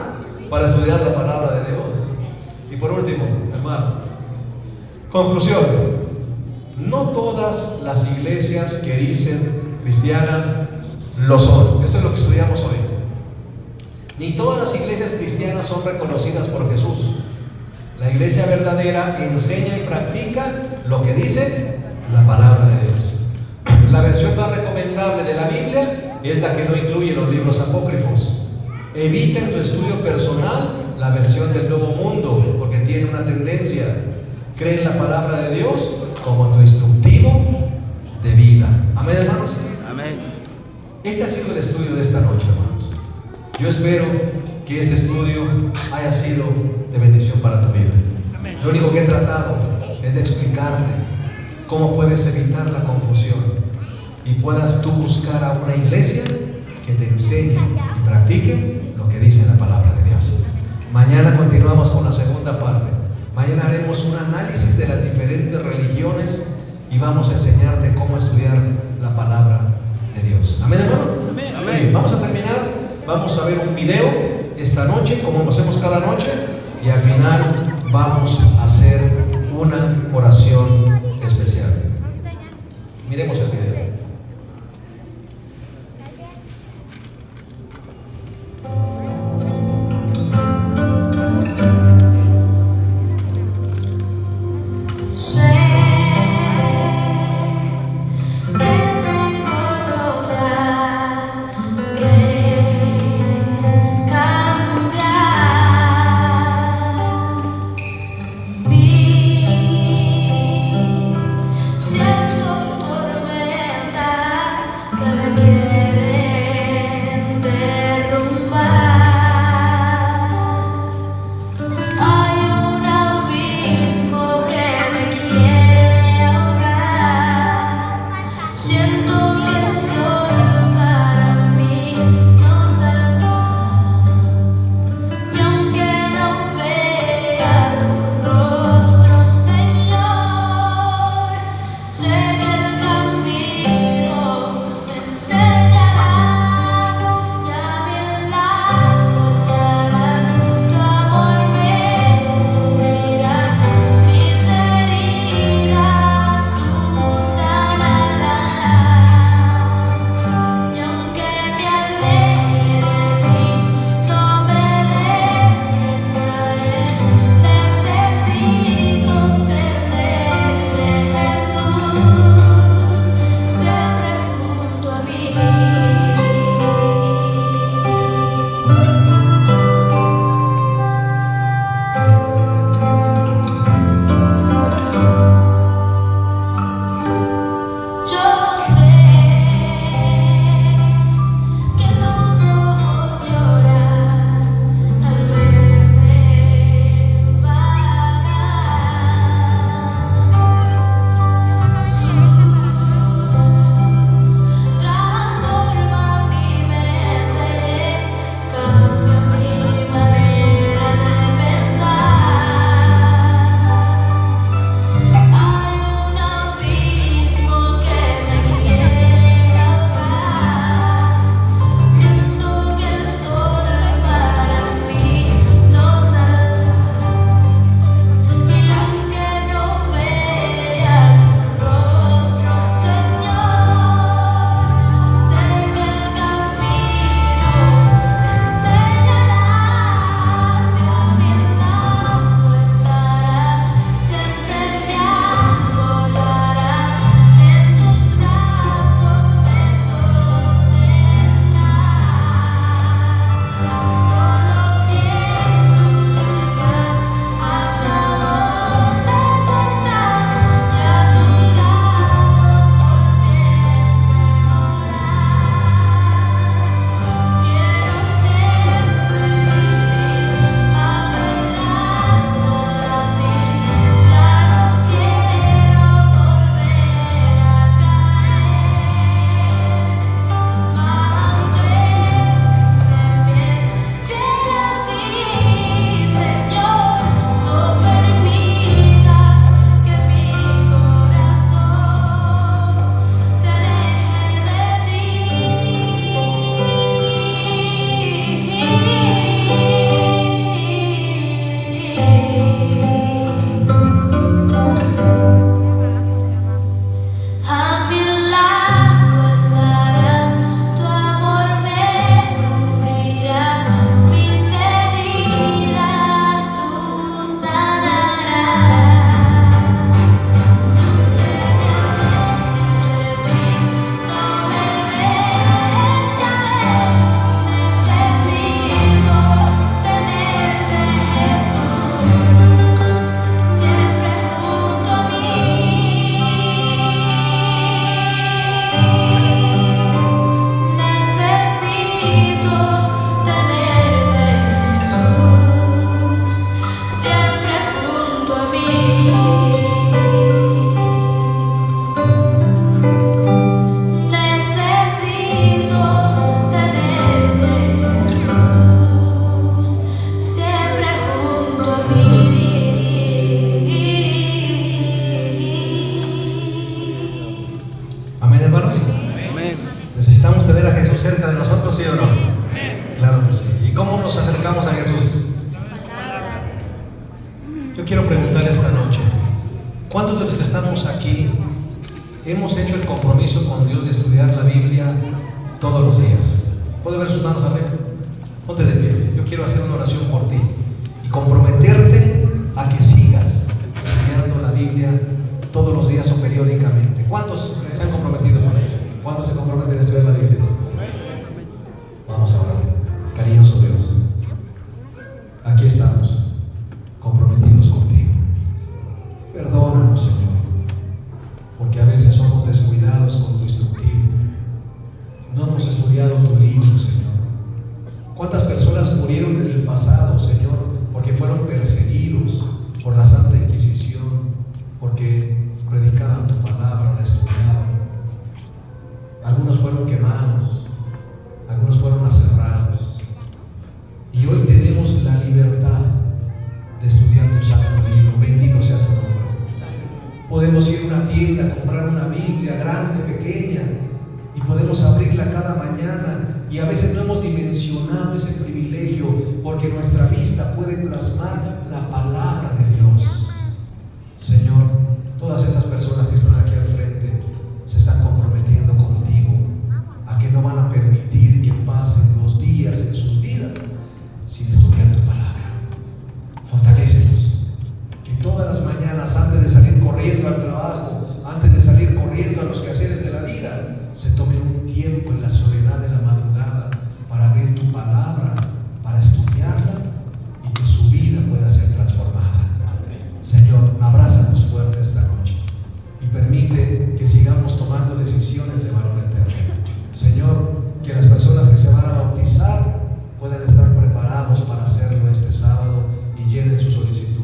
para estudiar la palabra de Dios. Y por último, hermano, conclusión: no todas las iglesias que dicen cristianas lo son. Esto es lo que estudiamos hoy. Ni todas las iglesias cristianas son reconocidas por Jesús. La iglesia verdadera enseña y practica lo que dice la palabra de Dios. La versión más recomendable de la Biblia es la que no incluye los libros apócrifos. Evita en tu estudio personal la versión del Nuevo Mundo, porque tiene una tendencia. Cree en la palabra de Dios como tu instructivo de vida. Amén, hermanos. Amén. Este ha sido el estudio de esta noche, hermanos. Yo espero que este estudio haya sido de bendición para tu vida. Lo único que he tratado es de explicarte cómo puedes evitar la confusión y puedas tú buscar a una iglesia que te enseñe y practique lo que dice la palabra de Dios. Mañana continuamos con la segunda parte. Mañana haremos un análisis de las diferentes religiones y vamos a enseñarte cómo estudiar la palabra de Dios. Amén, hermano. Amén. Vamos a terminar. Vamos a ver un video esta noche, como hacemos cada noche, y al final vamos a hacer una oración especial. Miremos el video. Siento tormenta. Yo quiero preguntarle esta noche, ¿cuántos de los que estamos aquí hemos hecho el compromiso con Dios de estudiar la Biblia todos los días? ¿Puedo ver sus manos arriba? Ponte de pie. Yo quiero hacer una oración por ti y comprometerte a que sigas estudiando la Biblia todos los días o periódicamente. ¿Cuántos se han comprometido con eso? ¿Cuántos se comprometen a estudiar la Biblia? Vamos a orar. Cariñoso Dios, aquí estamos, comprometidos contigo. Perdónanos, Señor, porque a veces somos descuidados con tu instructivo. No hemos estudiado tu libro, Señor. ¿Cuántas personas murieron en el pasado, Señor, porque fueron perseguidos por la Santa Inquisición, porque predicaban tu palabra o la estudiaban? Algunos fueron quemados, algunos fueron aserrados. Y hoy tenemos la libertad de estudiar tu santo libro. Bendito sea tu nombre. Podemos ir a una tienda a comprar una Biblia, grande, pequeña, y podemos abrirla cada mañana. Y a veces no hemos dimensionado ese privilegio, porque nuestra vista puede plasmar la palabra de Dios. Señor, todas estas personas que están aquí al frente se están comprometiendo contigo a que no van a permitir que pasen los días en sus vidas sin estudiar tu palabra. Fortalécelos, que todas las mañanas, antes de salir corriendo al trabajo, antes de salir corriendo a los quehaceres de la vida, se tomen un tiempo en la soledad de la madrugada para abrir tu palabra, para estudiarla y que su vida pueda ser transformada. Señor, abrázanos fuerte esta noche y permite que sigamos tomando decisiones de valor eterno. Señor, que las personas que se van a bautizar puedan estar preparados para hacerlo este sábado y llenen su solicitud.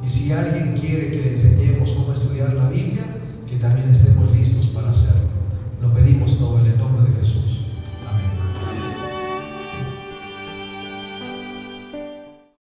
Y si alguien quiere que le enseñemos cómo estudiar la Biblia, que también estemos listos para hacerlo.